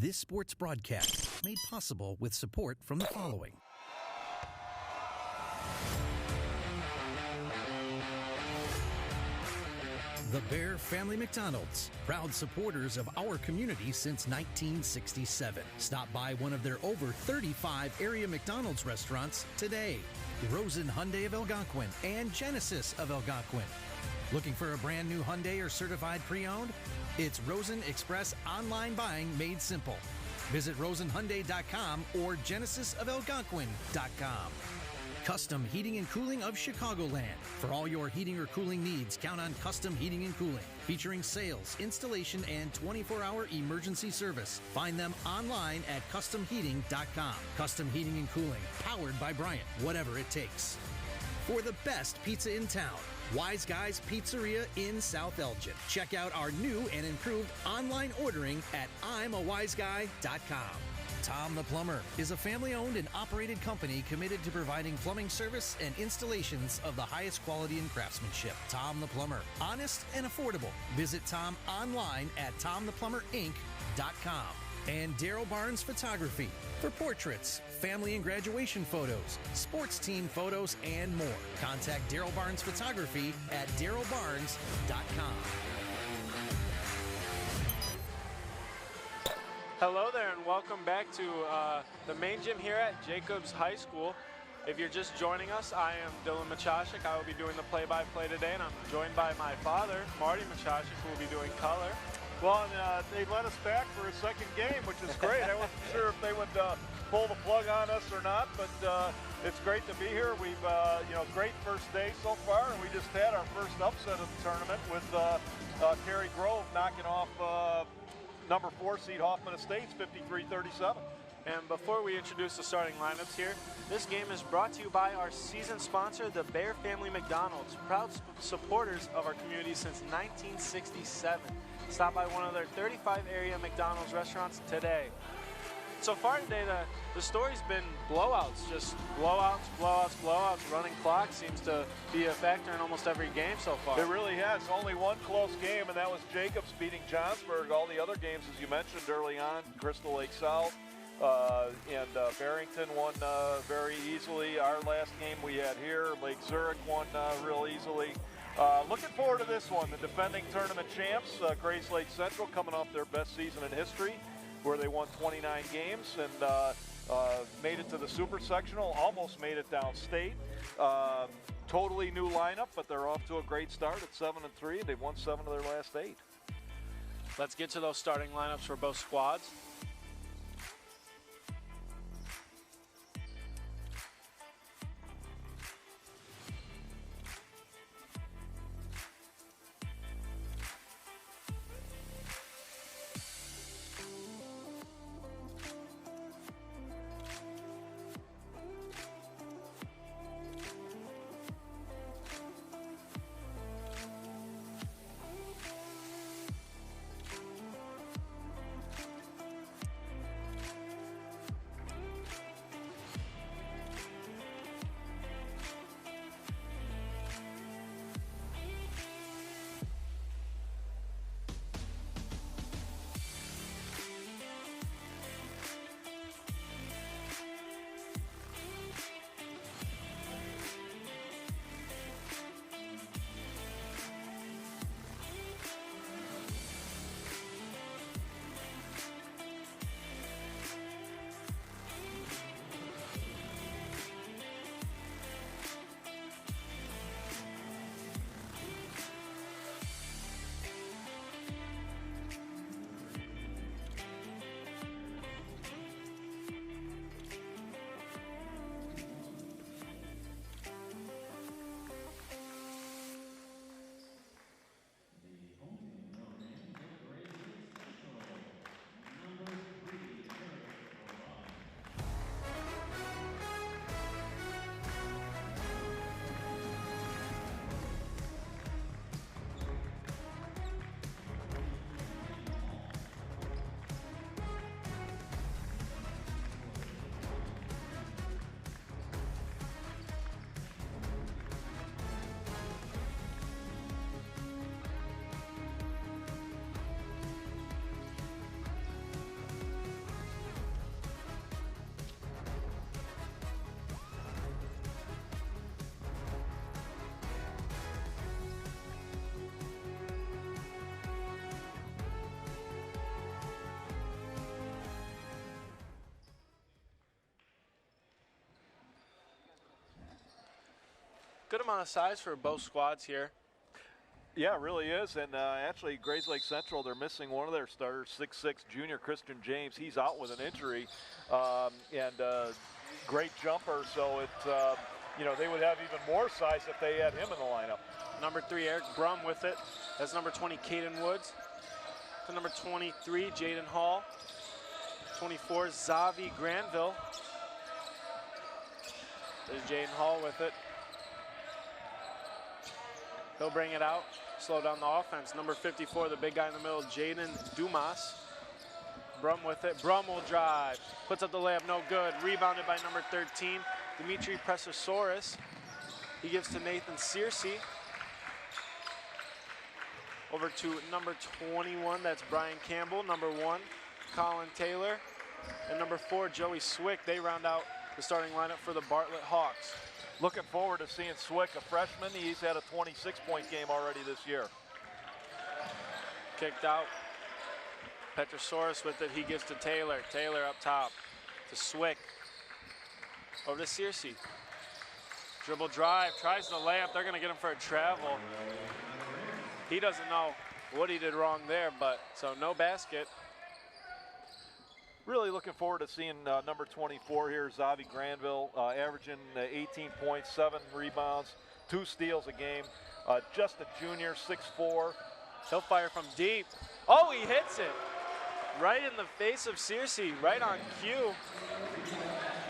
This sports broadcast made possible with support from the following. The Bear Family McDonald's, proud supporters of our community since 1967. Stop by one of their over 35 area McDonald's restaurants today. Rosen Hyundai of Algonquin and Genesis of Algonquin. Looking for a brand new Hyundai or certified pre-owned? It's Rosen Express online buying made simple. Visit rosenhyundai.com or genesisofelgonquin.com. Custom Heating and Cooling of Chicagoland. For all your heating or cooling needs, count on Custom Heating and Cooling, featuring sales, installation, and 24-hour emergency service. Find them online at customheating.com. Custom Heating and Cooling, powered by Bryant, whatever it takes. For the best pizza in town, Wise Guys Pizzeria in South Elgin. Check out our new and improved online ordering at I'mAWiseGuy.com. Tom the Plumber is a family-owned and operated company committed to providing plumbing service and installations of the highest quality and craftsmanship. Tom the Plumber, honest and affordable. Visit Tom online at TomThePlumberInc.com. And Daryl Barnes Photography for portraits, family and graduation photos, sports team photos, and more. Contact Daryl Barnes Photography at DarylBarnes.com. Hello there and welcome back to the main gym here at Jacobs High School. If you're just joining us, I am Dylan Machashik. I will be doing the play-by-play today, and I'm joined by my father, Marty Machashik, who will be doing color. Well, and they let us back for a second game, which is great. I wasn't sure if they would pull the plug on us or not, but it's great to be here. We've, great first day so far, and we just had our first upset of the tournament with Cary Grove knocking off number 4 seed Hoffman Estates 53-37. And before we introduce the starting lineups here, this game is brought to you by our season sponsor, the Bear Family McDonald's, proud supporters of our community since 1967. Stop by one of their 35 area McDonald's restaurants today. So far today, the story's been blowouts, just blowouts. Running clock seems to be a factor in almost every game so far. It really has. Only one close game, and that was Jacobs beating Johnsburg. All the other games, as you mentioned early on, Crystal Lake South and Barrington won very easily. Our last game we had here, Lake Zurich won real easily. Looking forward to this one. The defending tournament champs, Grayslake Central, coming off their best season in history, where they won 29 games and made it to the super sectional, almost made it downstate. Totally new lineup, but they're off to a great start at 7-3. They've won 7 of their last 8. Let's get to those starting lineups for both squads. Good amount of size for both squads here. Yeah, it really is. And actually, Grayslake Central, they're missing one of their starters, 6'6" junior Christian James. He's out with an injury. Great jumper, so they would have even more size if they had him in the lineup. Number 3, Eric Brum with it. That's number 20, Caden Woods. To number 23, Jaden Hall. 24, Zavi Granville. There's Jaden Hall with it. He'll bring it out, slow down the offense. Number 54, the big guy in the middle, Jaden Dumas. Brum with it. Brum will drive. Puts up the layup, no good. Rebounded by number 13, Dimitri Presosaurus. He gives to Nathan Searcy. Over to number 21, that's Brian Campbell. Number 1, Colin Taylor. And number 4, Joey Swick. They round out the starting lineup for the Bartlett Hawks. Looking forward to seeing Swick, a freshman. He's had a 26-point game already this year. Kicked out. Petrosaurus with it. He gives to Taylor. Taylor up top to Swick. Over to Searcy. Dribble drive. Tries the layup. They're going to get him for a travel. He doesn't know what he did wrong there, but so no basket. Really looking forward to seeing number 24 here, Zavi Granville, averaging 18 points, 7 rebounds, 2 steals a game. Just a junior, 6'4". He'll fire from deep. Oh, he hits it. Right in the face of Searcy, right on cue.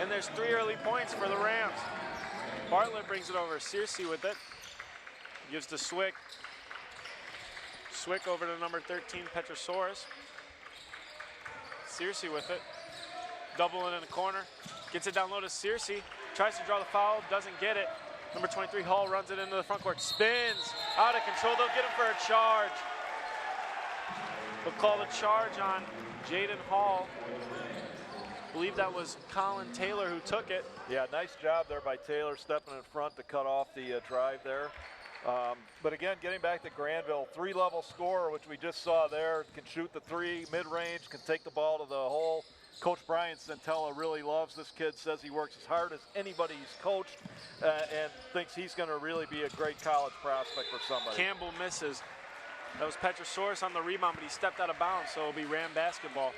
And there's 3 early points for the Rams. Bartlett brings it over. Searcy with it. Gives to Swick. Swick over to number 13, Petrosaurus. Searcy with it. Doubling in the corner. Gets it down low to Searcy. Tries to draw the foul. Doesn't get it. Number 23, Hall, runs it into the front court. Spins. Out of control. They'll get him for a charge. They'll call the charge on Jaden Hall. I believe that was Colin Taylor who took it. Yeah, nice job there by Taylor, stepping in front to cut off the drive there. But again, getting back to Granville, 3-level scorer, which we just saw there, can shoot the 3 mid-range, can take the ball to the hole. Coach Brian Centella really loves this kid, says he works as hard as anybody he's coached, and thinks he's going to really be a great college prospect for somebody. Campbell misses. That was Petrosaurus on the rebound, but he stepped out of bounds, so it'll be Ram basketball.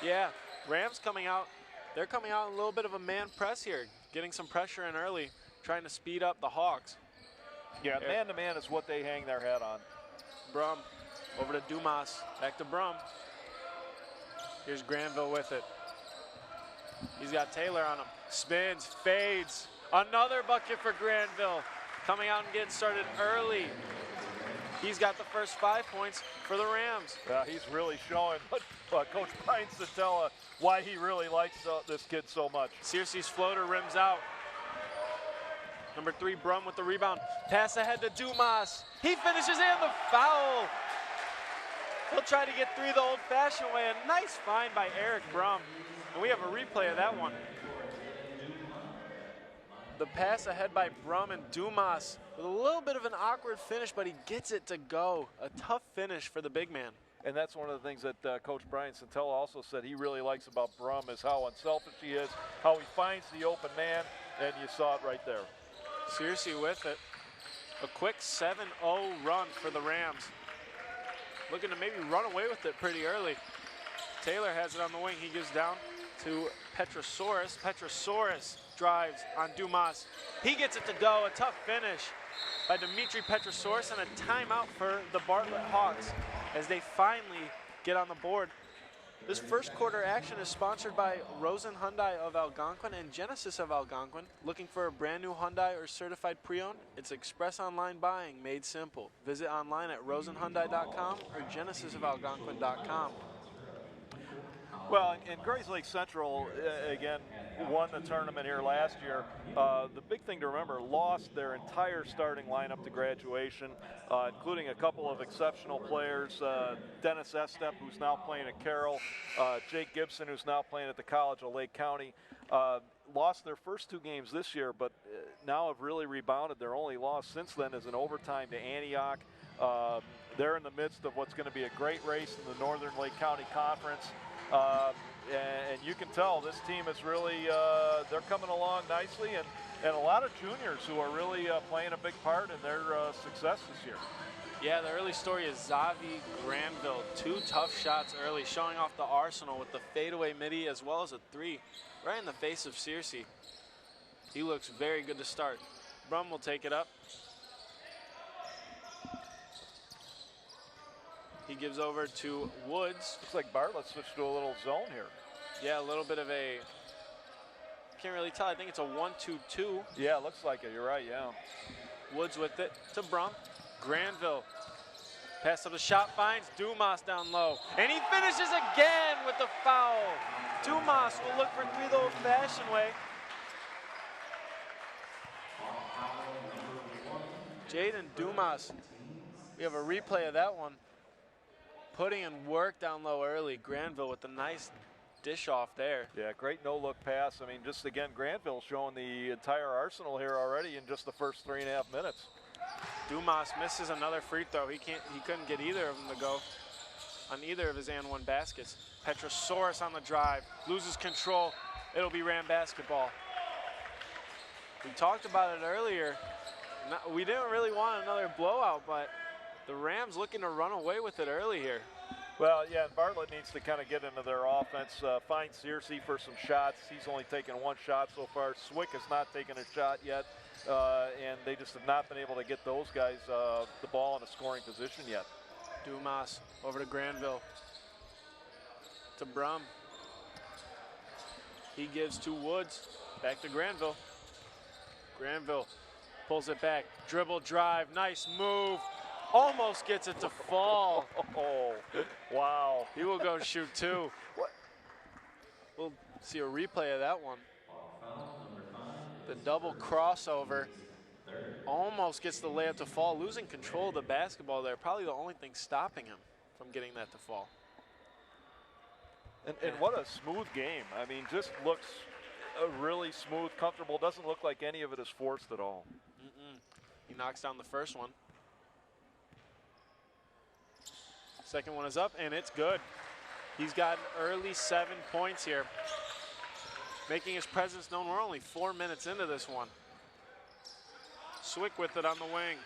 Yeah, Rams coming out. They're coming out in a little bit of a man press here, getting some pressure in early, trying to speed up the Hawks. Yeah, man-to-man is what they hang their hat on. Brum over to Dumas. Back to Brum. Here's Granville with it. He's got Taylor on him. Spins, fades. Another bucket for Granville. Coming out and getting started early. He's got the first 5 points for the Rams. Yeah, he's really showing Coach Brian Centella why he really likes this kid so much. Searcy's floater rims out. Number 3, Brum with the rebound. Pass ahead to Dumas. He finishes and the foul. He'll try to get 3 the old-fashioned way. A nice find by Eric Brum. And we have a replay of that one. The pass ahead by Brum and Dumas with a little bit of an awkward finish, but he gets it to go. A tough finish for the big man. And that's one of the things that Coach Brian Centella also said he really likes about Brum is how unselfish he is, how he finds the open man, and you saw it right there. Searcy with it. A quick 7-0 run for the Rams. Looking to maybe run away with it pretty early. Taylor has it on the wing. He gives down to Petrosaurus. Petrosaurus drives on Dumas. He gets it to go. A tough finish by Dimitri Petrosaurus and a timeout for the Bartlett Hawks as they finally get on the board. This first quarter action is sponsored by Rosen Hyundai of Algonquin and Genesis of Algonquin. Looking for a brand new Hyundai or certified pre-owned? It's express online buying made simple. Visit online at rosenhyundai.com or genesisofalgonquin.com. Well, and Grayslake Central, again, won the tournament here last year. The big thing to remember, lost their entire starting lineup to graduation, including a couple of exceptional players, Dennis Estep, who's now playing at Carroll, Jake Gibson, who's now playing at the College of Lake County. Lost their first 2 games this year, but now have really rebounded. Their only loss since then is an overtime to Antioch. They're in the midst of what's going to be a great race in the Northern Lake County Conference. And you can tell this team is really, they're coming along nicely. And And a lot of juniors who are really playing a big part in their success this year. Yeah, the early story is Zavi Granville. 2 tough shots early, showing off the arsenal with the fadeaway midi as well as a 3 right in the face of Searcy. He looks very good to start. Brum will take it up. He gives over to Woods. Looks like Bartlett switched to a little zone here. Yeah, a little bit of a, can't really tell. I think it's a 1-2-2. Yeah, it looks like it. You're right, yeah. Woods with it to Brum. Granville. Pass up the shot, finds Dumas down low. And he finishes again with the foul. Dumas will look for 3 the old-fashioned way. Jaden Dumas. We have a replay of that one. Putting in work down low early. Granville with a nice dish off there. Yeah, great no-look pass. I mean, just again, Granville showing the entire arsenal here already in just the first 3.5 minutes. Dumas misses another free throw. He couldn't get either of them to go on either of his and one baskets. Petrosaurus on the drive, loses control. It'll be Ram basketball. We talked about it earlier. We didn't really want another blowout, but the Rams looking to run away with it early here. Well, yeah, and Bartlett needs to kind of get into their offense, find Searcy for some shots. He's only taken 1 shot so far. Swick has not taken a shot yet, and they just have not been able to get those guys the ball in a scoring position yet. Dumas over to Granville. To Brum. He gives to Woods. Back to Granville. Granville pulls it back. Dribble drive. Nice move. Almost gets it to fall. Oh, wow. He will go shoot 2. What? We'll see a replay of that one. The double crossover. Almost gets the layup to fall. Losing control of the basketball there. Probably the only thing stopping him from getting that to fall. And what a smooth game. I mean, just looks really smooth, comfortable. Doesn't look like any of it is forced at all. He knocks down the first one. Second one is up, and it's good. He's got an early 7 points here, making his presence known. We're only 4 minutes into this one. Swick with it on the wing.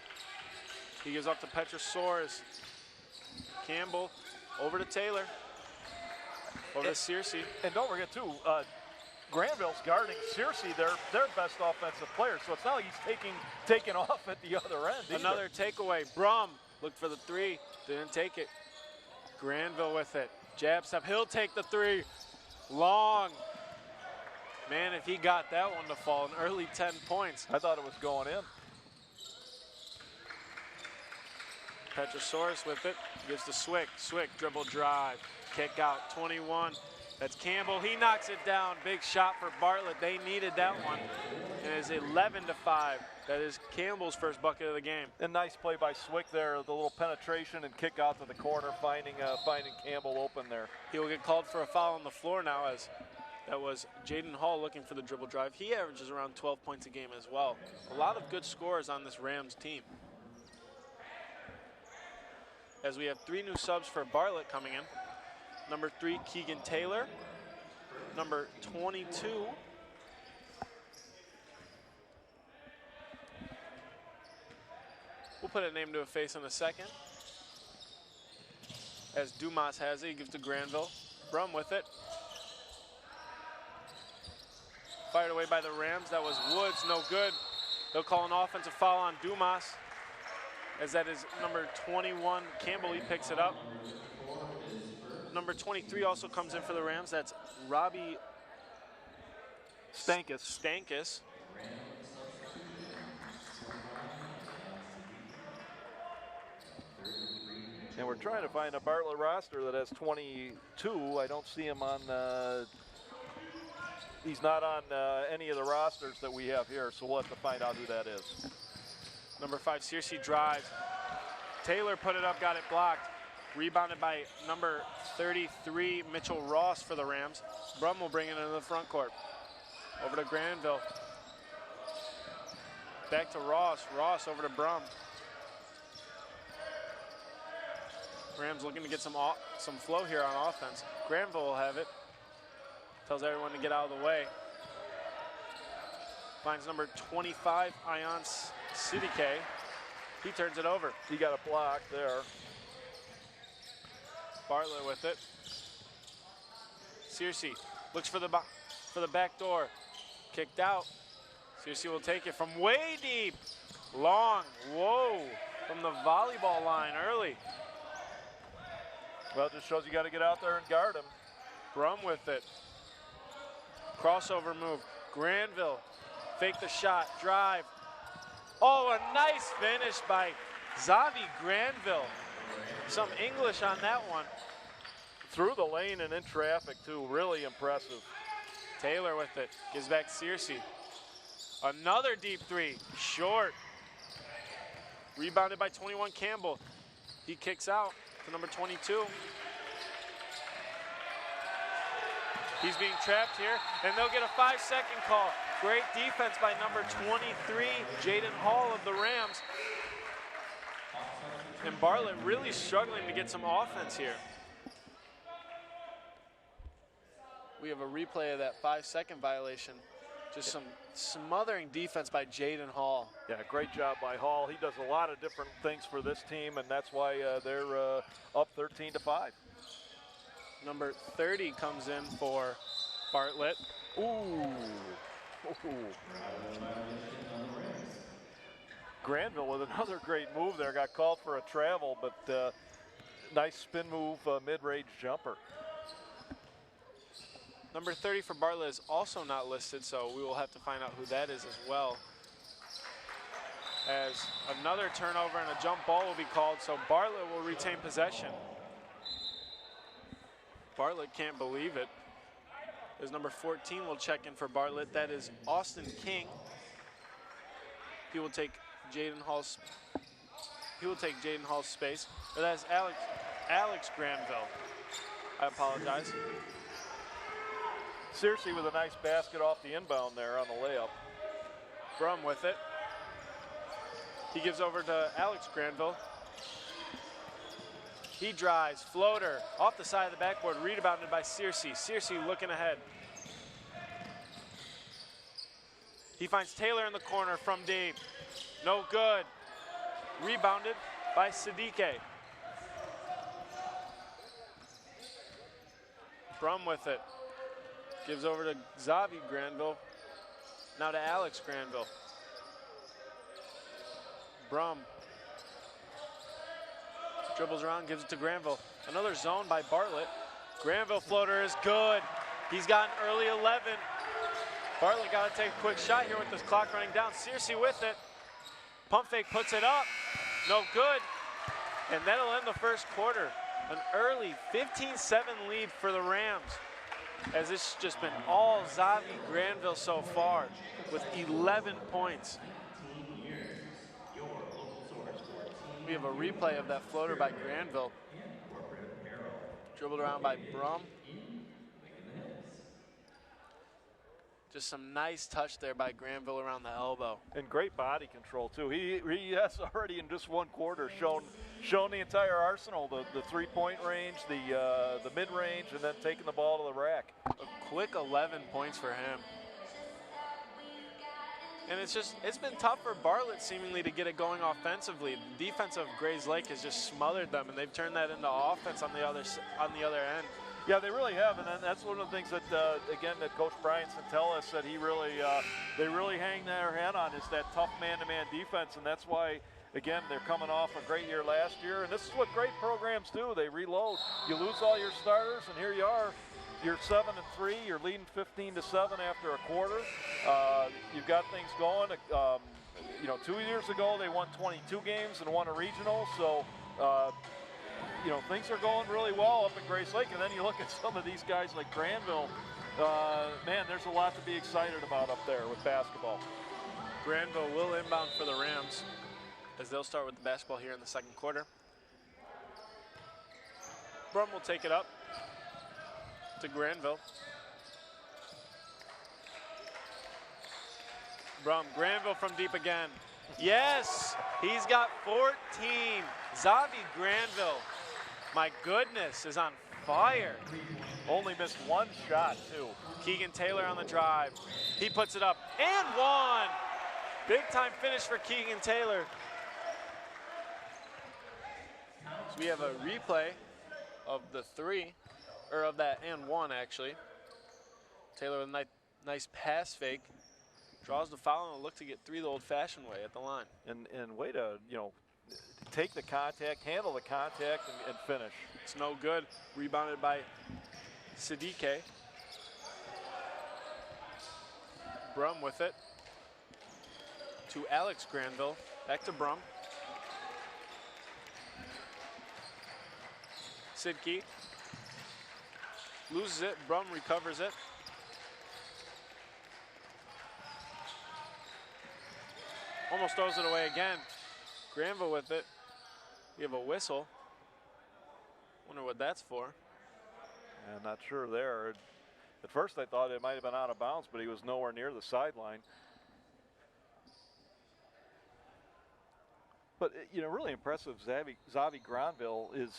He gives up to Petrosaurus. Campbell over to Taylor. Over to Searcy. And don't forget, too, Granville's guarding Searcy, their best offensive player. So it's not like he's taking off at the other end either. Another takeaway. Brum looked for the 3. Didn't take it. Granville with it. Jab step. He'll take the 3. Long. Man, if he got that one to fall, an early 10 points. I thought it was going in. Petrosaurus with it. Gives to Swick. Swick dribble drive. Kick out 21. That's Campbell. He knocks it down. Big shot for Bartlett. They needed that one. And it's 11-5. That is Campbell's first bucket of the game. And nice play by Swick there. The little penetration and kick out to the corner, finding Campbell open there. He will get called for a foul on the floor now, as that was Jaden Hall looking for the dribble drive. He averages around 12 points a game as well. A lot of good scorers on this Rams team. As we have 3 new subs for Bartlett coming in. Number 3, Keegan Taylor. Number 22, we'll put a name to a face in a second. As Dumas has it, he gives to Granville. Brum with it. Fired away by the Rams. That was Woods, no good. They'll call an offensive foul on Dumas, as that is number 21, Campbell. He picks it up. Number 23 also comes in for the Rams. That's Robbie Stankus. And we're trying to find a Bartlett roster that has 22. I don't see him on, he's not on any of the rosters that we have here, so we'll have to find out who that is. Number 5, Searcy drives. Taylor put it up, got it blocked. Rebounded by number 33, Mitchell Ross for the Rams. Brum will bring it into the front court. Over to Granville. Back to Ross. Ross over to Brum. Rams looking to get some flow here on offense. Granville will have it. Tells everyone to get out of the way. Finds number 25, Ion Sidike. He turns it over. He got a block there. Bartlett with it. Searcy looks for the back door. Kicked out. Searcy will take it from way deep. Long, whoa, from the volleyball line early. Well, it just shows you got to get out there and guard him. Brum with it. Crossover move. Granville, fake the shot, drive. Oh, a nice finish by Zavi Granville. Some English on that one. Through the lane and in traffic, too. Really impressive. Taylor with it. Gives back Searcy. Another deep three. Short. Rebounded by 21 Campbell. He kicks out to number 22. He's being trapped here, and they'll get a 5-second call. Great defense by number 23, Jaden Hall of the Rams. And Bartlett really struggling to get some offense here. We have a replay of that 5-second violation. Just some smothering defense by Jaden Hall. Yeah, great job by Hall. He does a lot of different things for this team, and that's why they're up 13-5. Number 30 comes in for Bartlett. Ooh. Granville with another great move there. Got called for a travel, but nice spin move, mid-range jumper. Number 30 for Bartlett is also not listed, so we will have to find out who that is as well. As another turnover and a jump ball will be called, so Bartlett will retain possession. Bartlett can't believe it. As number 14 will check in for Bartlett. That is Austin King. He will take Jaden Hall's space. But that's Alex Granville. I apologize. Searcy with a nice basket off the inbound there on the layup. Brum with it. He gives over to Alex Granville. He drives, floater, off the side of the backboard, rebounded by Searcy. Searcy looking ahead. He finds Taylor in the corner from deep. No good. Rebounded by Sidike. Brum with it. Gives over to Zavi Granville. Now to Alex Granville. Brum. Dribbles around, gives it to Granville. Another zone by Bartlett. Granville floater is good. He's got an early 11. Bartlett got to take a quick shot here with this clock running down. Searcy with it. Pump fake puts it up. No good. And that'll end the first quarter. An early 15-7 lead for the Rams, as it's just been all Zavi Granville so far with 11 points. We have a replay of that floater by Granville. Dribbled around by Brum. Just some nice touch there by Granville around the elbow. And great body control, too. He has already in just one quarter shown the entire arsenal, the three-point range, the mid-range, and then taking the ball to the rack. A quick 11 points for him. And it's been tough for Bartlett seemingly to get it going offensively. The defense of Grayslake has just smothered them, and they've turned that into offense on the other end. Yeah, they really have, and that's one of the things that, again, that Coach Bryanson tell us that they really hang their hat on is that tough man-to-man defense, and that's why, again, they're coming off a great year last year, and this is what great programs do. They reload. You lose all your starters, and here you are. You're 7-3. You're leading 15-7 after a quarter. You've got things going. 2 years ago they won 22 games and won a regional. So, things are going really well up at Grayslake. And then you look at some of these guys like Granville. Man, there's a lot to be excited about up there with basketball. Granville will inbound for the Rams as they'll start with the basketball here in the second quarter. Brum will take it up to Granville. Granville from deep again. Yes, he's got 14. Zavi Granville, my goodness, is on fire. Only missed one shot, too. Keegan Taylor on the drive. He puts it up and one. Big time finish for Keegan Taylor. So we have a replay of the three, or of that and one actually. Taylor with a nice pass fake. Draws the foul and will look to get three the old-fashioned way at the line. And way to, take the contact, handle the contact, and finish. It's no good. Rebounded by Siddique. Brum with it. To Alex Granville. Back to Brum. Sidke loses it. Brum recovers it. Almost throws it away again. Granville with it. We have a whistle. Wonder what that's for. I'm not sure there. At first I thought it might have been out of bounds, but he was nowhere near the sideline. But, really impressive. Xavi Granville is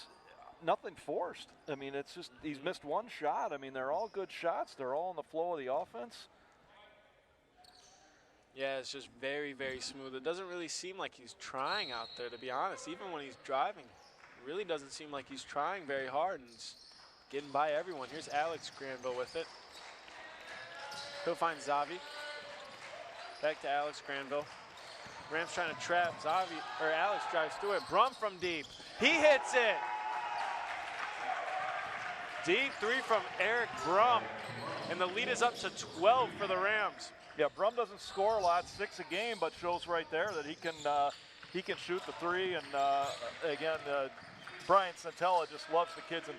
nothing forced. I mean, it's just he's missed one shot. I mean, they're all good shots. They're all in the flow of the offense. Yeah, it's just very, very smooth. It doesn't really seem like he's trying out there, to be honest. Even when he's driving, it really doesn't seem like he's trying very hard and he's getting by everyone. Here's Alex Granville with it. He'll find Xavi. Back to Alex Granville. Rams trying to trap Alex drives through it. Brum from deep. He hits it. Deep three from Eric Brum. And the lead is up to 12 for the Rams. Yeah, Brum doesn't score a lot, 6 a game, but shows right there that he can shoot the three. And again, Brian Santella just loves the kids and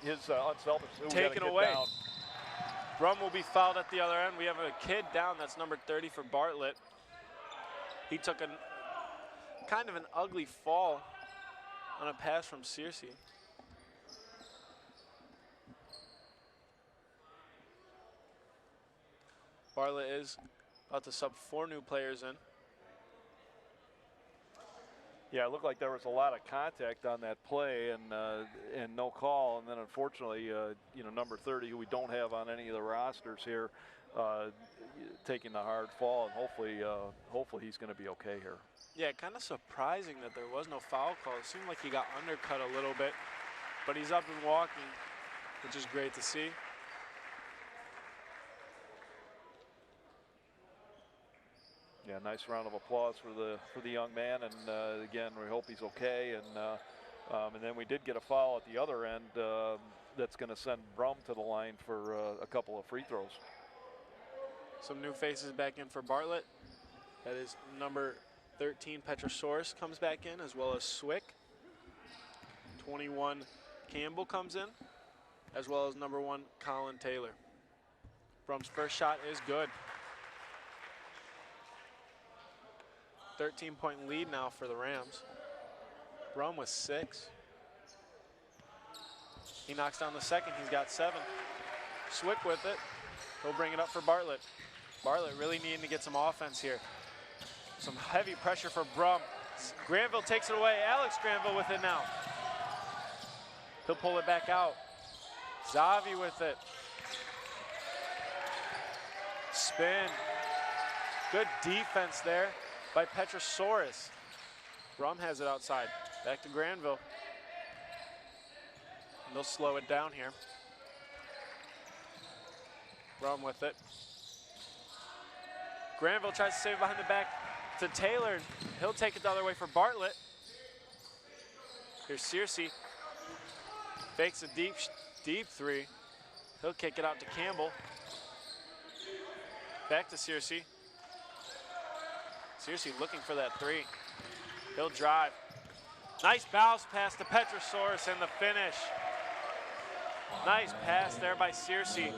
his unselfish. Taken away. Down. Brum will be fouled at the other end. We have a kid down. That's number 30 for Bartlett. He took a kind of an ugly fall on a pass from Searcy. Bartlett is about to sub 4 new players in. Yeah, it looked like there was a lot of contact on that play and no call. And then unfortunately, number 30, who we don't have on any of the rosters here, taking the hard fall. And hopefully he's going to be okay here. Yeah, kind of surprising that there was no foul call. It seemed like he got undercut a little bit, but he's up and walking, which is great to see. Yeah, nice round of applause for the young man, and again, we hope he's okay. And then we did get a foul at the other end that's going to send Brum to the line for a couple of free throws. Some new faces back in for Bartlett. That is number 13, Petrosaurus comes back in, as well as Swick. 21, Campbell comes in, as well as number 1, Colin Taylor. Brum's first shot is good. 13-point lead now for the Rams. Brum with 6. He knocks down the second. He's got 7. Swick with it. He'll bring it up for Bartlett. Bartlett really needing to get some offense here. Some heavy pressure for Brum. Granville takes it away. Alex Granville with it now. He'll pull it back out. Xavi with it. Spin. Good defense there by Petrosaurus. Brum has it outside. Back to Granville. And they'll slow it down here. Brum with it. Granville tries to save it behind the back to Taylor. He'll take it the other way for Bartlett. Here's Searcy. Fakes a deep three. He'll kick it out to Campbell. Back to Searcy. Searcy looking for that 3. He'll drive. Nice bounce pass to Petrosaurus and the finish. Nice pass there by Searcy.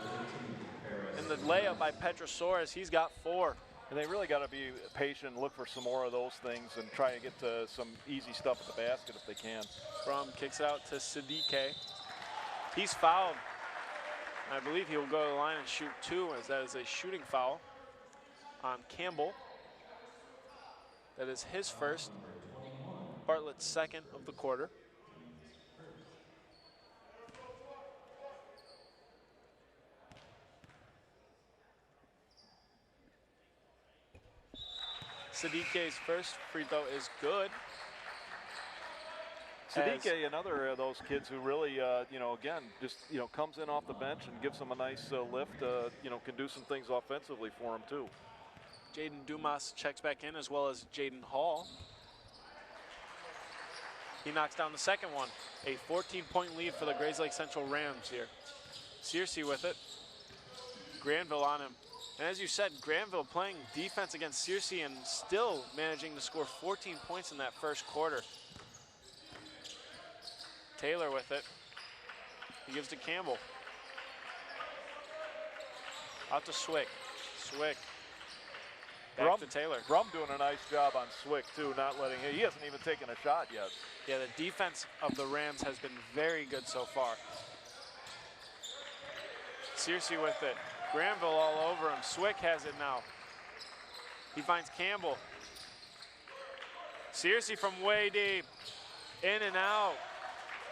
And the layup by Petrosaurus. He's got 4. And they really got to be patient, look for some more of those things, and try to get to some easy stuff at the basket if they can. Brum kicks it out to Siddique. He's fouled. I believe he will go to the line and shoot 2, as that is a shooting foul on Campbell. That is his first. Bartlett's second of the quarter. Sadike's first free throw is good. Sadike, another of those kids who really, again, just, comes in off the bench and gives them a nice lift, can do some things offensively for him too. Jaden Dumas checks back in, as well as Jaden Hall. He knocks down the second one. A 14-point lead for the Grayslake Central Rams here. Searcy with it. Granville on him. And as you said, Granville playing defense against Searcy and still managing to score 14 points in that first quarter. Taylor with it. He gives to Campbell. Out to Swick. Swick. Back to Taylor. Brum doing a nice job on Swick too, not letting him. He hasn't even taken a shot yet. Yeah, the defense of the Rams has been very good so far. Searcy with it. Granville all over him. Swick has it now. He finds Campbell. Searcy from way deep. In and out.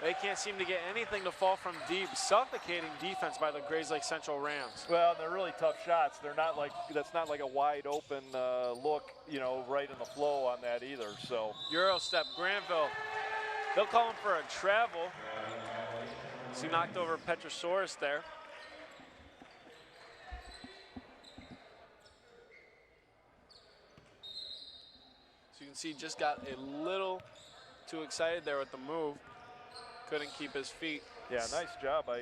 They can't seem to get anything to fall from deep. Suffocating defense by the Grayslake Central Rams. Well, they're really tough shots. They're not like, that's not like a wide open look, right in the flow on that either. So Euro step, Granville. They'll call him for a travel. So he knocked over Petrosaurus there. So you can see just got a little too excited there with the move. Couldn't keep his feet. Yeah, nice job by,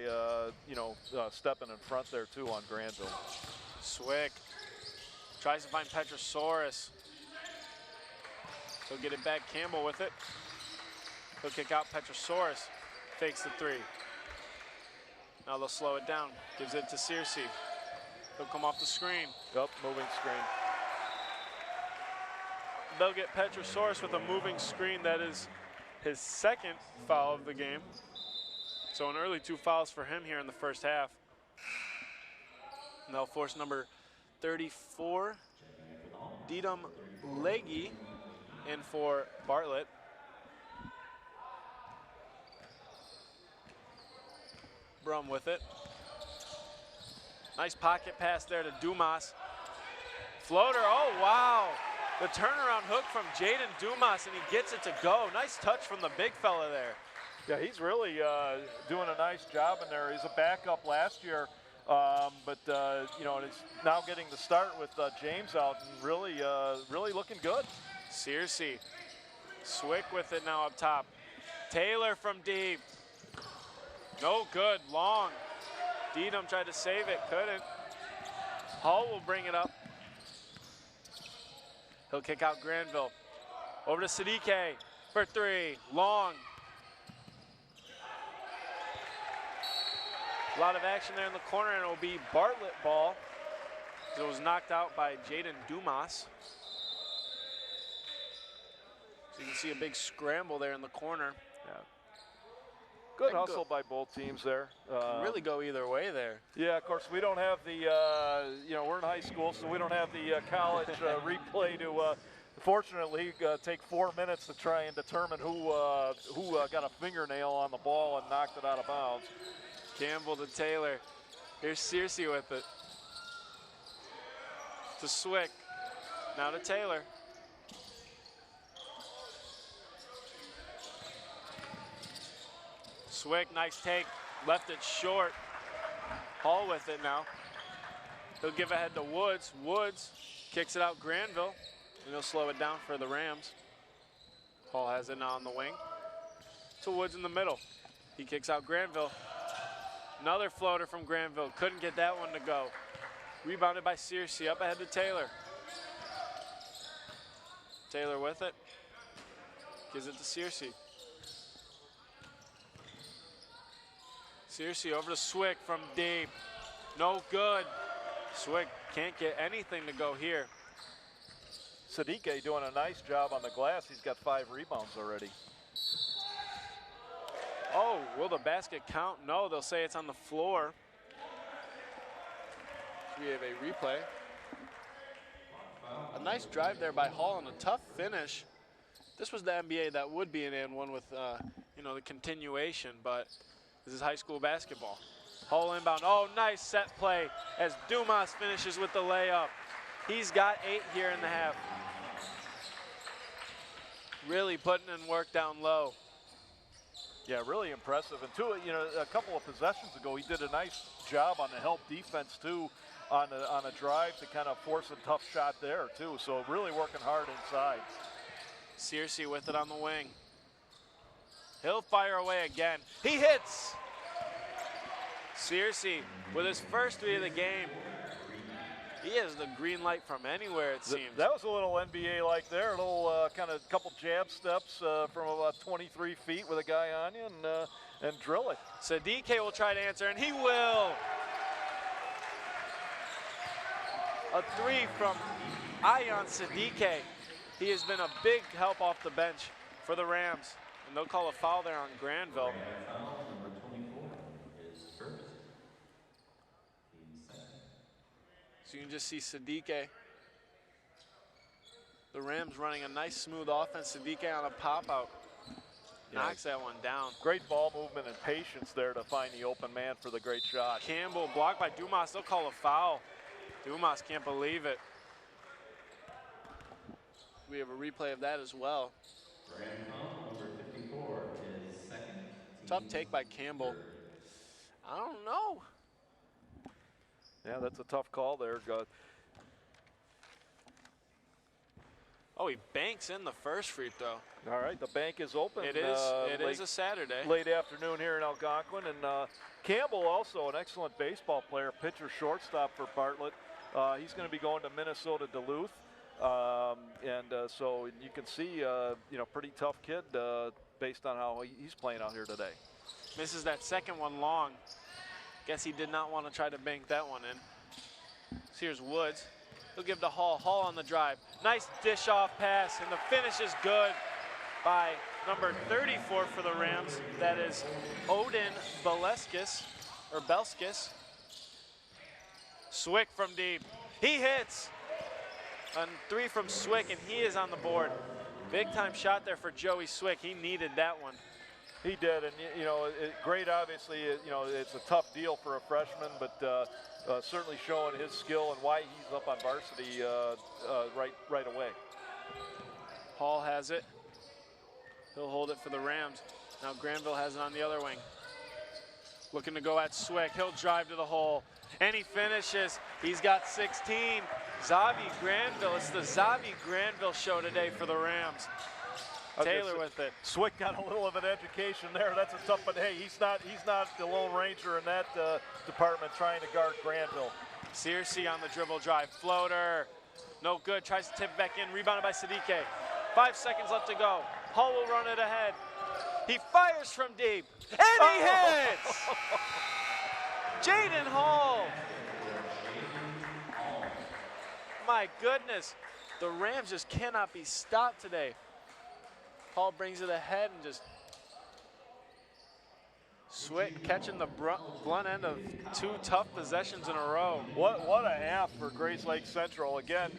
stepping in front there too on Granville. Swick tries to find Petrosaurus. He'll get it back, Campbell with it. He'll kick out Petrosaurus, fakes the three. Now they'll slow it down, gives it to Searcy. He'll come off the screen. Up, moving screen. They'll get Petrosaurus with a moving screen. That is his second foul of the game. So an early 2 fouls for him here in the first half. And they'll force number 34, Didum Leggy, in for Bartlett. Brum with it. Nice pocket pass there to Dumas. Floater, oh wow. The turnaround hook from Jaden Dumas, and he gets it to go. Nice touch from the big fella there. Yeah, he's really doing a nice job in there. He's a backup last year, but he's now getting the start with James out, and really looking good. Searcy, Swick with it now up top. Taylor from deep. No good, long. Dedham tried to save it, couldn't. Hall will bring it up. He'll kick out Granville. Over to Sadike for three, long. A lot of action there in the corner, and it'll be Bartlett ball. It was knocked out by Jaden Dumas. So you can see a big scramble there in the corner. Yeah. Good hustle by both teams there. Can really go either way there. Yeah, of course, we don't have the, we're in high school, so we don't have the college replay to, fortunately, take 4 minutes to try and determine who got a fingernail on the ball and knocked it out of bounds. Campbell to Taylor. Here's Searcy with it. To Swick. Now to Taylor. Swick, nice take. Left it short. Hall with it now. He'll give ahead to Woods. Woods kicks it out Granville, and he'll slow it down for the Rams. Hall has it now on the wing. To Woods in the middle. He kicks out Granville. Another floater from Granville. Couldn't get that one to go. Rebounded by Searcy. Up ahead to Taylor. Taylor with it. Gives it to Searcy. Searcy over to Swick from deep. No good. Swick can't get anything to go here. Sadike doing a nice job on the glass. He's got 5 rebounds already. Oh, will the basket count? No, they'll say it's on the floor. We have a replay. A nice drive there by Hall and a tough finish. This was the NBA that would be an and one with, the continuation, but this is high school basketball. Hall inbound. Oh, nice set play as Dumas finishes with the layup. He's got 8 here in the half. Really putting in work down low. Yeah, really impressive. And two, a couple of possessions ago, he did a nice job on the help defense too, on a drive to kind of force a tough shot there too. So really working hard inside. Searcy with it on the wing. He'll fire away again. He hits. Searcy with his first 3 of the game. He has the green light from anywhere, it seems. That was a little NBA-like there, a little kind of couple jab steps from about 23 feet with a guy on you and drill it. Sadike will try to answer, and he will. A 3 from Ayan Sadike. He has been a big help off the bench for the Rams, and they'll call a foul there on Granville. So you can just see Sadike. The Rams running a nice smooth offense. Sadike on a pop out. Knocks that one down. Great ball movement and patience there to find the open man for the great shot. Campbell blocked by Dumas. They'll call a foul. Dumas can't believe it. We have a replay of that as well. Tough take by Campbell. I don't know. Yeah, that's a tough call there. Oh, he banks in the first free throw. All right, the bank is open. It is. It is a Saturday. Late afternoon here in Algonquin. And Campbell, also an excellent baseball player, pitcher, shortstop for Bartlett. He's going to be going to Minnesota Duluth. So you can see, pretty tough kid based on how he's playing out here today. Misses that second one long. Guess he did not want to try to bank that one in. So here's Woods. He'll give to Hall. Hall on the drive. Nice dish off pass, and the finish is good by number 34 for the Rams. That is Odin Belskis. Swick from deep. He hits. A 3 from Swick, and he is on the board. Big time shot there for Joey Swick. He needed that one. He did, and great. Obviously, it's a tough deal for a freshman, but certainly showing his skill and why he's up on varsity right away. Hall has it. He'll hold it for the Rams. Now Granville has it on the other wing. Looking to go at Swick. He'll drive to the hole, and he finishes. He's got 16. Zavi Granville. It's the Zavi Granville show today for the Rams. Taylor with it. Swick got a little of an education there. That's a tough, but hey, he's not the Lone Ranger in that department trying to guard Granville. Searcy on the dribble drive. Floater. No good. Tries to tip it back in. Rebounded by Sadike. 5 seconds left to go. Hall will run it ahead. He fires from deep. And he hits! Jaden Hall. My goodness. The Rams just cannot be stopped today. Hall brings it ahead and just Swick catching the blunt end of 2 tough possessions in a row. What a half for Grayslake Central. Again,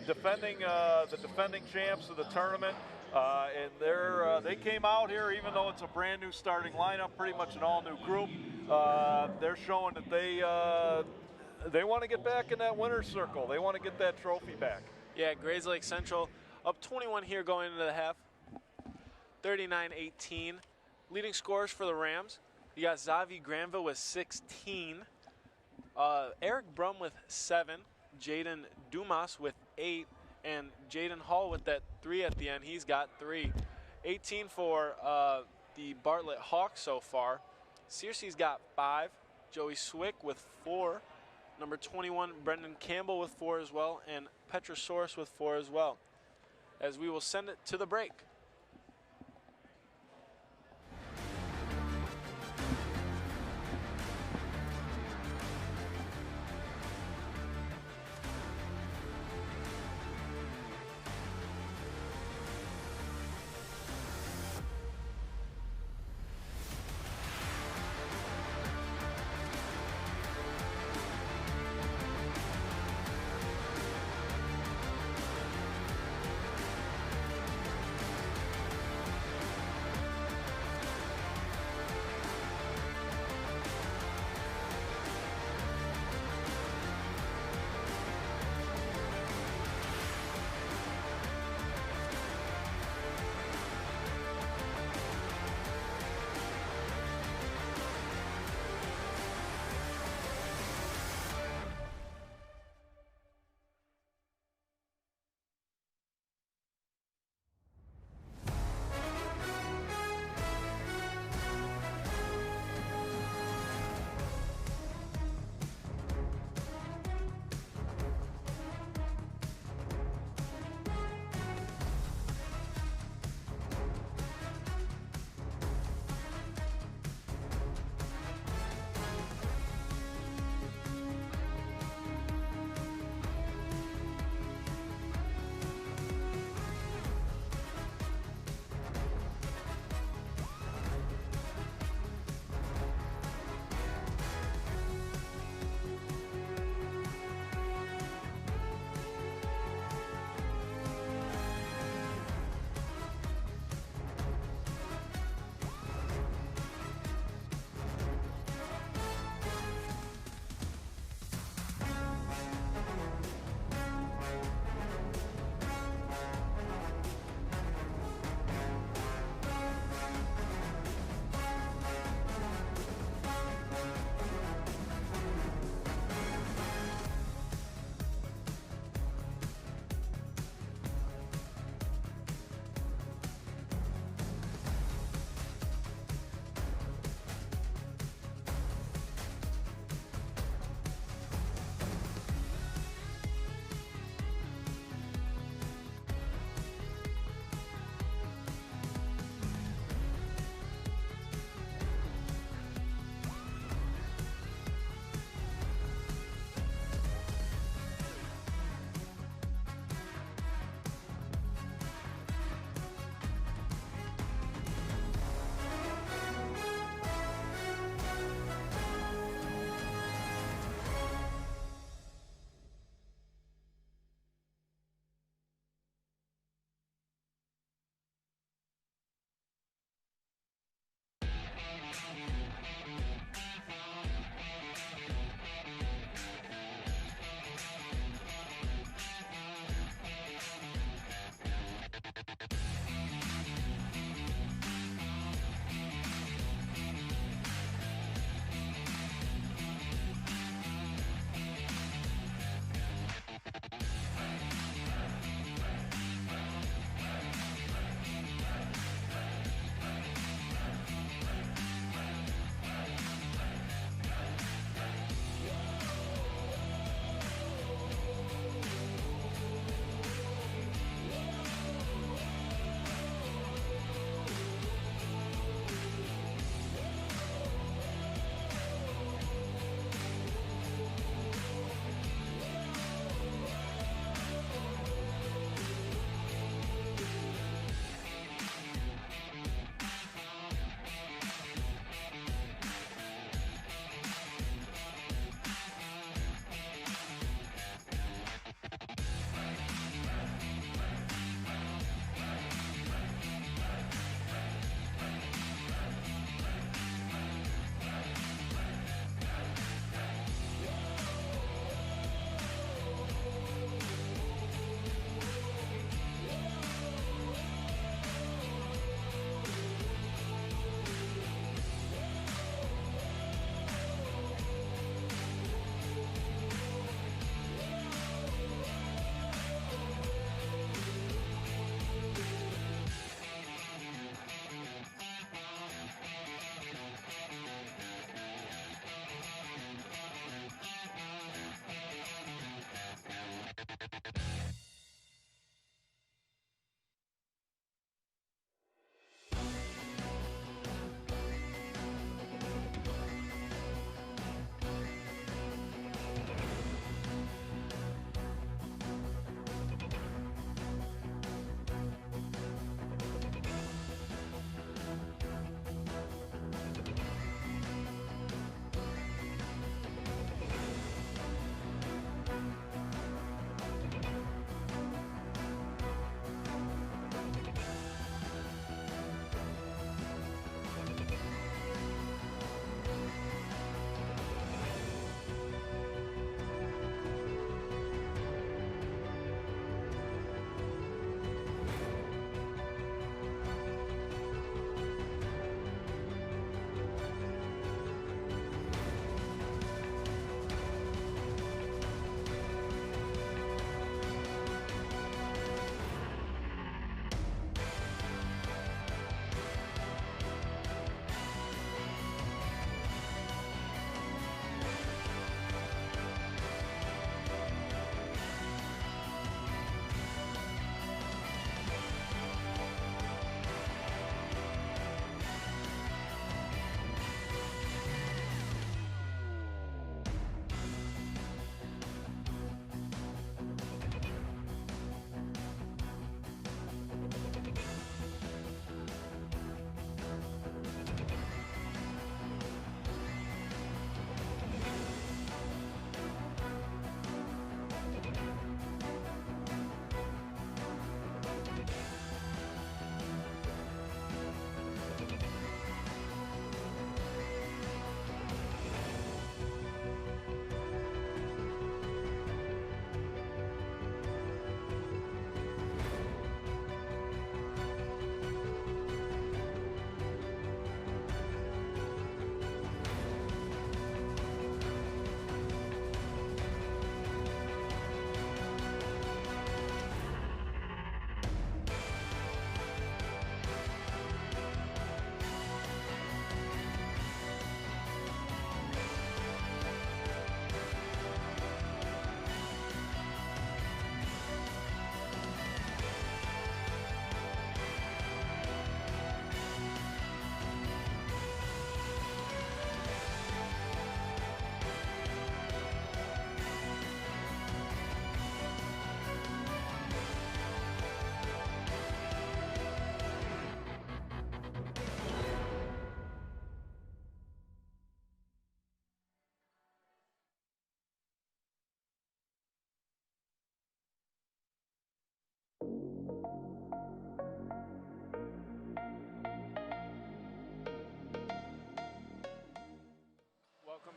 defending the defending champs of the tournament. And they came out here, even though it's a brand new starting lineup, pretty much an all new group. They're showing that they want to get back in that winner's circle. They want to get that trophy back. Yeah, Grayslake Central up 21 here going into the half. 39-18. Leading scorers for the Rams. You got Zavi Granville with 16. Eric Brum with 7. Jaden Dumas with 8. And Jaden Hall with that 3 at the end. He's got 3. 18 for the Bartlett Hawks so far. Searcy's got 5. Joey Swick with 4. Number 21, Brendan Campbell with 4 as well. And Petrosaurus with 4 as well. As we will send it to the break.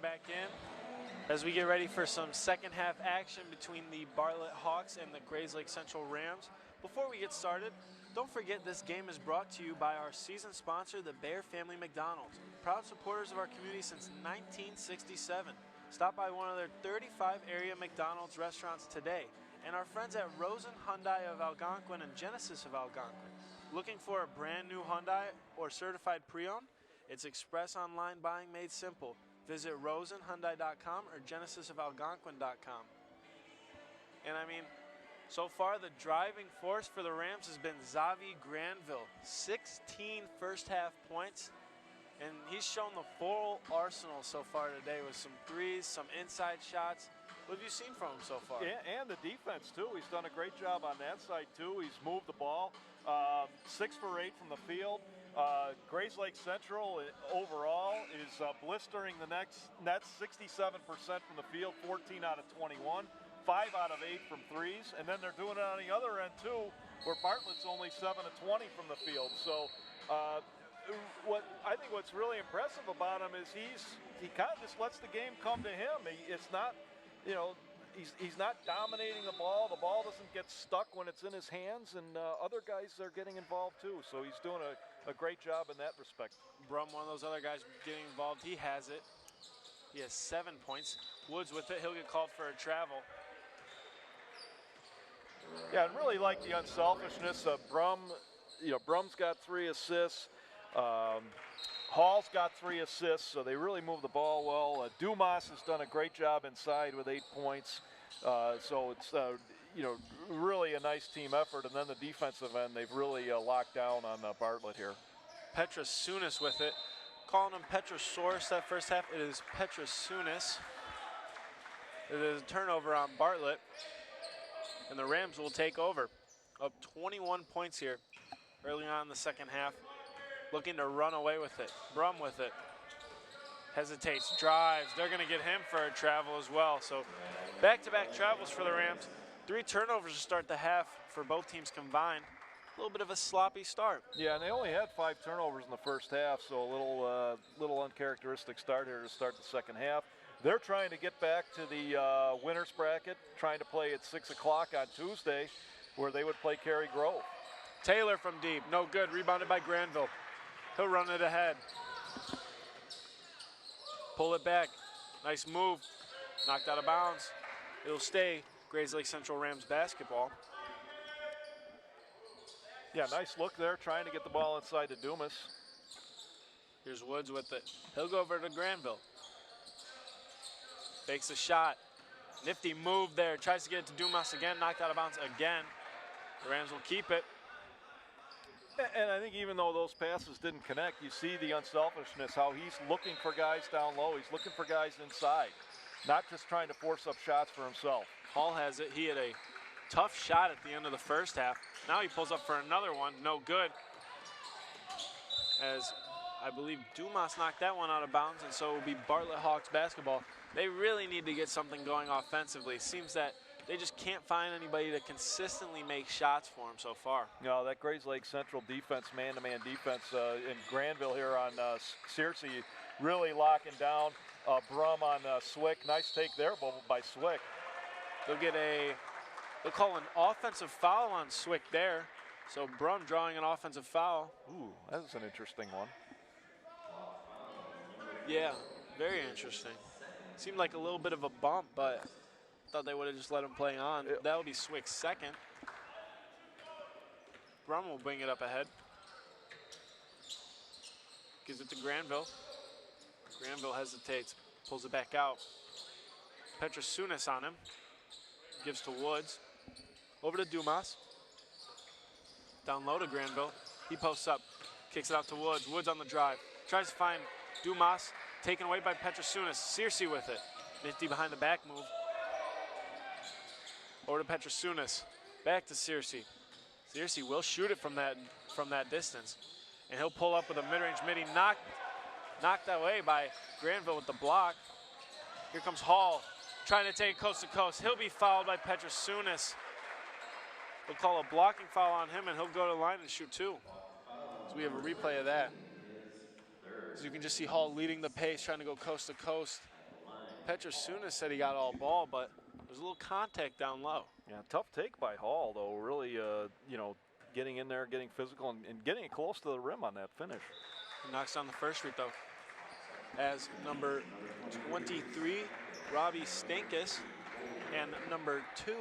back in as we get ready for some second half action between the Bartlett Hawks and the Grayslake Central Rams. Before we get started, don't forget this game is brought to you by our season sponsor, the Bear Family McDonald's, proud supporters of our community since 1967. Stop by one of their 35 area McDonald's restaurants today, and our friends at Rosen Hyundai of Algonquin and Genesis of Algonquin. Looking for a brand new Hyundai or certified pre-owned? It's express online buying made simple. Visit rosenhyundai.com or genesisofalgonquin.com. And I mean, so far the driving force for the Rams has been Xavi Granville. 16 first half points, and he's shown the full arsenal so far today with some threes, some inside shots. What have you seen from him so far? Yeah, and the defense, too. He's done a great job on that side, too. He's moved the ball 6 for 8 from the field. Grayslake Central overall is blistering the nets 67% from the field, 14 out of 21, 5 out of 8 from threes, and then they're doing it on the other end too, where Bartlett's only 7 of 20 from the field. So what's really impressive about him is he kind of just lets the game come to him. It's not, he's not dominating the ball. The ball doesn't get stuck when it's in his hands, and other guys are getting involved too. So he's doing a great job in that respect. Brum, one of those other guys getting involved. He has it. He has 7 points. Woods with it. He'll get called for a travel. Yeah, I really like the unselfishness of Brum. Brum's got 3 assists. Hall's got 3 assists, so they really move the ball well. Dumas has done a great job inside with 8 points. So it's really a nice team effort. And then the defensive end, they've really locked down on Bartlett here. Petrasunis with it. Calling him Petrosaurus that first half. It is Petrasunis. It is a turnover on Bartlett. And the Rams will take over. Up 21 points here early on in the second half. Looking to run away with it. Brum with it. Hesitates, drives. They're going to get him for a travel as well. So back-to-back travels for the Rams. 3 turnovers to start the half for both teams combined. A little bit of a sloppy start. Yeah, and they only had 5 turnovers in the first half, so a little uncharacteristic start here to start the second half. They're trying to get back to the winners bracket, trying to play at 6 o'clock on Tuesday, where they would play Cary Grove. Taylor from deep, no good. Rebounded by Granville. He'll run it ahead. Pull it back. Nice move. Knocked out of bounds. It'll stay Grayslake Central Rams basketball. Yeah, nice look there, trying to get the ball inside to Dumas. Here's Woods with it. He'll go over to Granville. Fakes a shot. Nifty move there. Tries to get it to Dumas again. Knocked out of bounds again. The Rams will keep it. And I think even though those passes didn't connect, you see the unselfishness, how he's looking for guys down low. He's looking for guys inside, not just trying to force up shots for himself. Hall has it. He had a tough shot at the end of the first half. Now he pulls up for another one. No good. As I believe Dumas knocked that one out of bounds, and so it will be Bartlett Hawks basketball. They really need to get something going offensively. It seems that they just can't find anybody to consistently make shots for them so far. That Grayslake Central defense, man-to-man defense in Granville here on Searcy, really locking down Brum on Swick. Nice take there by Swick. They'll call an offensive foul on Swick there. So Brum drawing an offensive foul. Ooh, that's an interesting one. Yeah, very interesting. Seemed like a little bit of a bump, but thought they would have just let him play on. Yeah. That would be Swick's second. Brum will bring it up ahead. Gives it to Granville. Granville hesitates, pulls it back out. Petrasunis on him. Gives to Woods. Over to Dumas. Down low to Granville. He posts up, kicks it out to Woods. Woods on the drive. Tries to find Dumas. Taken away by Petrasunis. Searcy with it. Nifty behind the back move. Over to Petrasunis. Back to Searcy. Searcy will shoot it from that distance. And he'll pull up with a mid-range midi. Knocked away by Granville with the block. Here comes Hall. Trying to take coast to coast. He'll be fouled by Petrasunis. We'll call a blocking foul on him, and he'll go to the line and shoot 2. So we have a replay of that. So you can just see Hall leading the pace, trying to go coast to coast. pitcher Suna said he got all ball, but there's a little contact down low. Yeah, tough take by Hall, though. Really, getting in there, getting physical, and getting it close to the rim on that finish. He knocks down the first free throw. As number 23, Robbie Stankus, and number 2,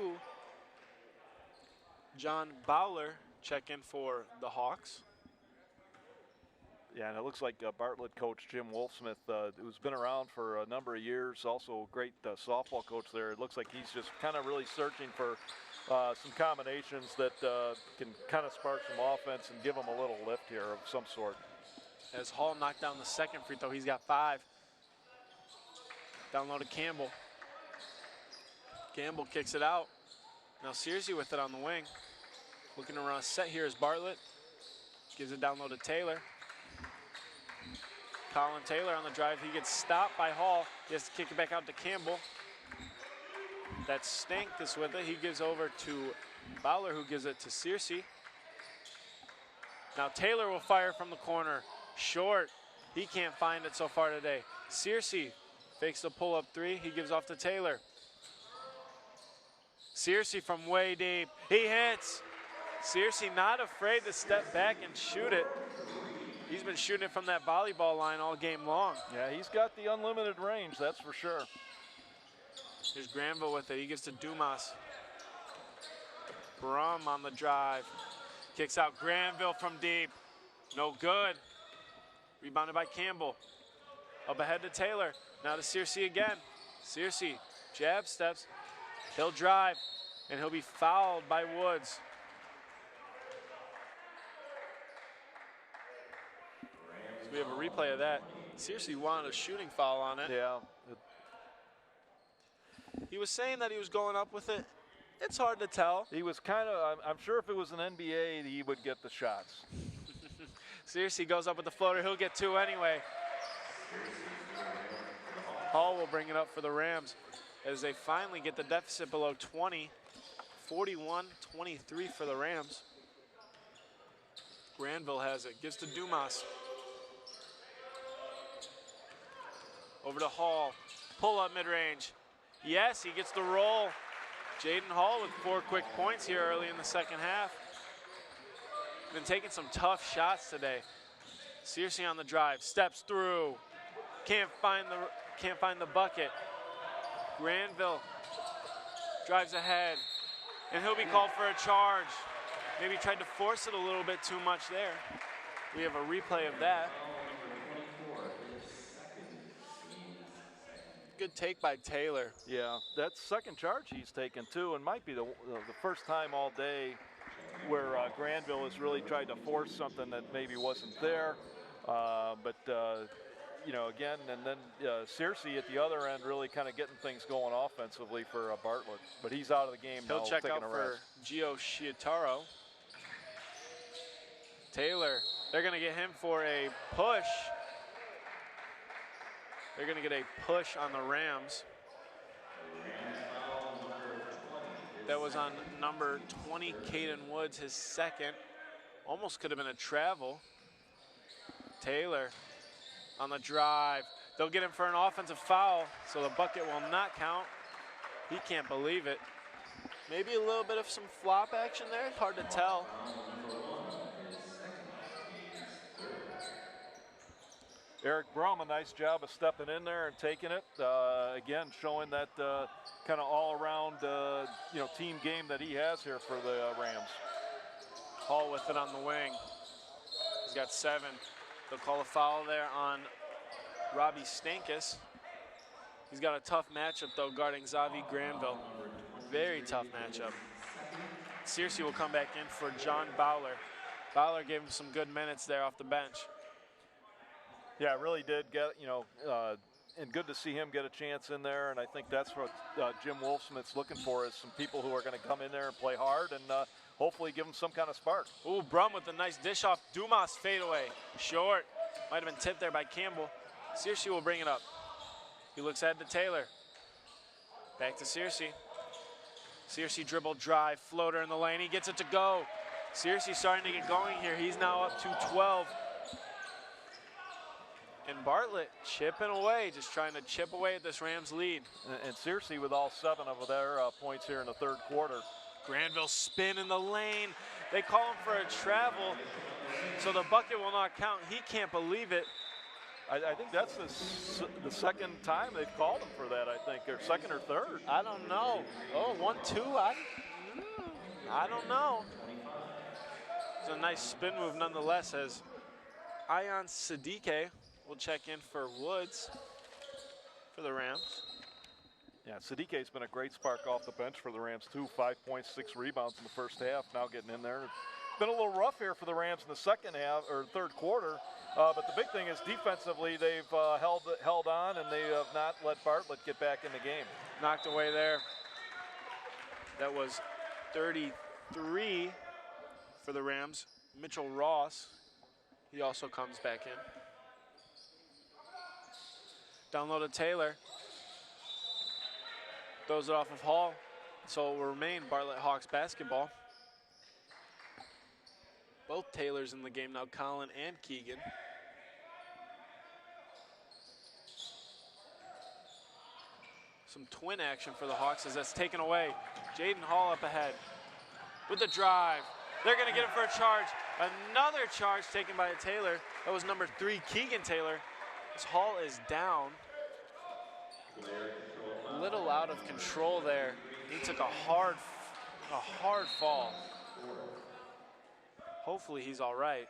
John Bowler, check in for the Hawks. Yeah, and it looks like Bartlett coach Jim Wolfsmith, who's been around for a number of years, also a great softball coach there. It looks like he's just kind of really searching for some combinations that can kind of spark some offense and give them a little lift here of some sort. As Hall knocked down the second free throw, he's got 5. Down low to Campbell. Campbell kicks it out. Now Searcy with it on the wing. Looking to run a set here is Bartlett. Gives it down low to Taylor. Colin Taylor on the drive. He gets stopped by Hall. He has to kick it back out to Campbell. That's Stankus with it. He gives over to Bowler, who gives it to Searcy. Now Taylor will fire from the corner. Short. He can't find it so far today. Searcy fakes the pull-up 3. He gives off to Taylor. Searcy from way deep. He hits. Searcy not afraid to step back and shoot it. He's been shooting it from that volleyball line all game long. Yeah, he's got the unlimited range, that's for sure. Here's Granville with it. He gives to Dumas. Brum on the drive. Kicks out Granville from deep. No good. Rebounded by Campbell. Up ahead to Taylor. Now to Searcy again. Searcy, jab steps. He'll drive, and he'll be fouled by Woods. So we have a replay of that. Searcy wanted a shooting foul on it. Yeah. He was saying that he was going up with it. It's hard to tell. He was kind of, I'm sure if it was an NBA, he would get the shots. Searcy goes up with the floater. He'll get 2 anyway. Hall will bring it up for the Rams as they finally get the deficit below 20. 41-23 for the Rams. Granville has it. Gives to Dumas. Over to Hall. Pull up mid-range. Yes, he gets the roll. Jaden Hall with 4 quick points here early in the second half. Been taking some tough shots today. Searcy on the drive, steps through. Can't find the bucket. Granville drives ahead, and he'll be called for a charge. Maybe tried to force it a little bit too much there. We have a replay of that. Good take by Taylor. Yeah, that's second charge he's taken too, and might be the first time all day where Granville has really tried to force something that maybe wasn't there. Again, and then Searcy at the other end really kind of getting things going offensively for Bartlett. But he's out of the game now. He'll check out for Gio Shiotaro. Taylor, they're going to get him for a push. They're going to get a push on the Rams. That was on number 20, Caden Woods, his second. Almost could have been a travel. Taylor on the drive. They'll get him for an offensive foul, so the bucket will not count. He can't believe it. Maybe a little bit of some flop action there. Hard to tell. Eric Brum, a nice job of stepping in there and taking it. Again, showing that kind of all-around team game that he has here for the Rams. Hall with it on the wing. He's got 7. They'll call a foul there on Robbie Stankus. He's got a tough matchup, though, guarding Xavi Granville. Very tough matchup. Searcy will come back in for John Bowler. Bowler gave him some good minutes there off the bench. Yeah, really did get, and good to see him get a chance in there. And I think that's what Jim Wolfsmith's looking for, is some people who are going to come in there and play hard and hopefully give him some kind of spark. Ooh, Brum with a nice dish off. Dumas fadeaway. Short. Might have been tipped there by Campbell. Searcy will bring it up. He looks ahead to Taylor. Back to Searcy. Searcy dribble drive, floater in the lane. He gets it to go. Searcy starting to get going here. He's now up to 12. And Bartlett chipping away, just trying to chip away at this Rams lead. And Searcy with all 7 of their points here in the third quarter. Granville spin in the lane. They call him for a travel, so the bucket will not count. He can't believe it. I think that's the second time they've called him for that, I think, or second or third. I don't know. Oh, 1-2, I don't know. It's a nice spin move nonetheless, as Ayan Siddique will check in for Woods for the Rams. Yeah, Siddique's been a great spark off the bench for the Rams too. 5 points, 6 rebounds in the first half, now getting in there. It's been a little rough here for the Rams in the second half, or third quarter. But the big thing is defensively, they've held on, and they have not let Bartlett get back in the game. Knocked away there. That was 33 for the Rams. Mitchell Ross, he also comes back in. Down low to Taylor. Throws it off of Hall. So it will remain Bartlett Hawks basketball. Both Taylors in the game now, Colin and Keegan. Some twin action for the Hawks as that's taken away. Jaden Hall up ahead with the drive. They're going to get him for a charge. Another charge taken by Taylor. That was number 3, Keegan Taylor. As Hall is down. A little out of control there. He took a hard fall. Hopefully he's all right.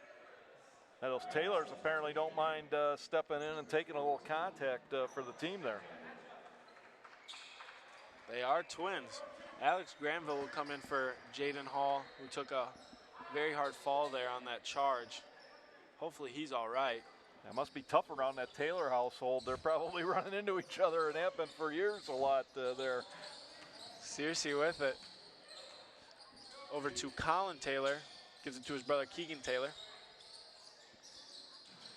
Now those Taylors apparently don't mind stepping in and taking a little contact for the team there. They are twins. Alex Granville will come in for Jaden Hall, who took a very hard fall there on that charge. Hopefully he's all right. It must be tough around that Taylor household. They're probably running into each other and have been for years a lot there. Searcy with it. Over to Colin Taylor. Gives it to his brother Keegan Taylor.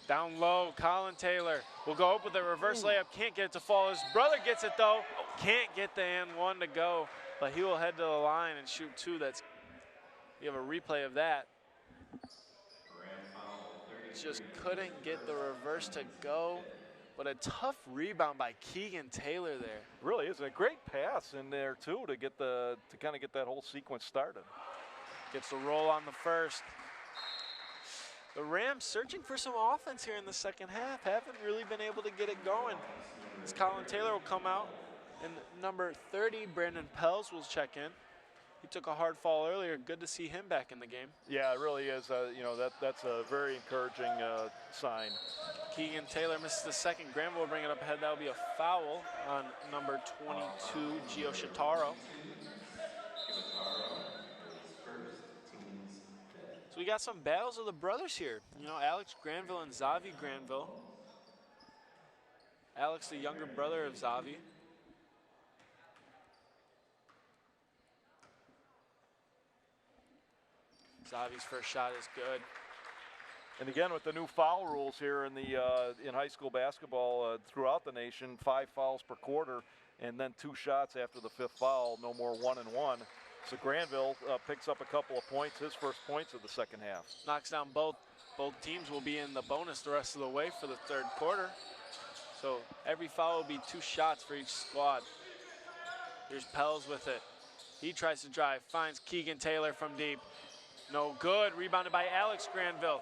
Down low, Colin Taylor will go up with a reverse layup. Can't get it to fall. His brother gets it though. Can't get the and one to go, but he will head to the line and shoot 2. You have a replay of that. Just couldn't get the reverse to go, but a tough rebound by Keegan Taylor there. Really is a great pass in there too to kind of get that whole sequence started. Gets the roll on the first. The Rams searching for some offense here in the second half. Haven't really been able to get it going. As Colin Taylor will come out, and number 30, Brandon Pels, will check in. He took a hard fall earlier. Good to see him back in the game. Yeah, it really is. That's a very encouraging sign. Keegan Taylor misses the second. Granville will bring it up ahead. That will be a foul on number 22, Gio Shitaro. So we got some battles of the brothers here. Alex Granville and Zavi Granville. Alex, the younger brother of Zavi. Zavi's first shot is good. And again, with the new foul rules here in high school basketball throughout the nation, 5 fouls per quarter, and then 2 shots after the 5th foul, no more 1-and-1. So Granville picks up a couple of points, his first points of the second half. Knocks down both. Both teams will be in the bonus the rest of the way for the third quarter. So every foul will be 2 shots for each squad. Here's Pels with it. He tries to drive, finds Keegan Taylor from deep. No good, rebounded by Alex Granville.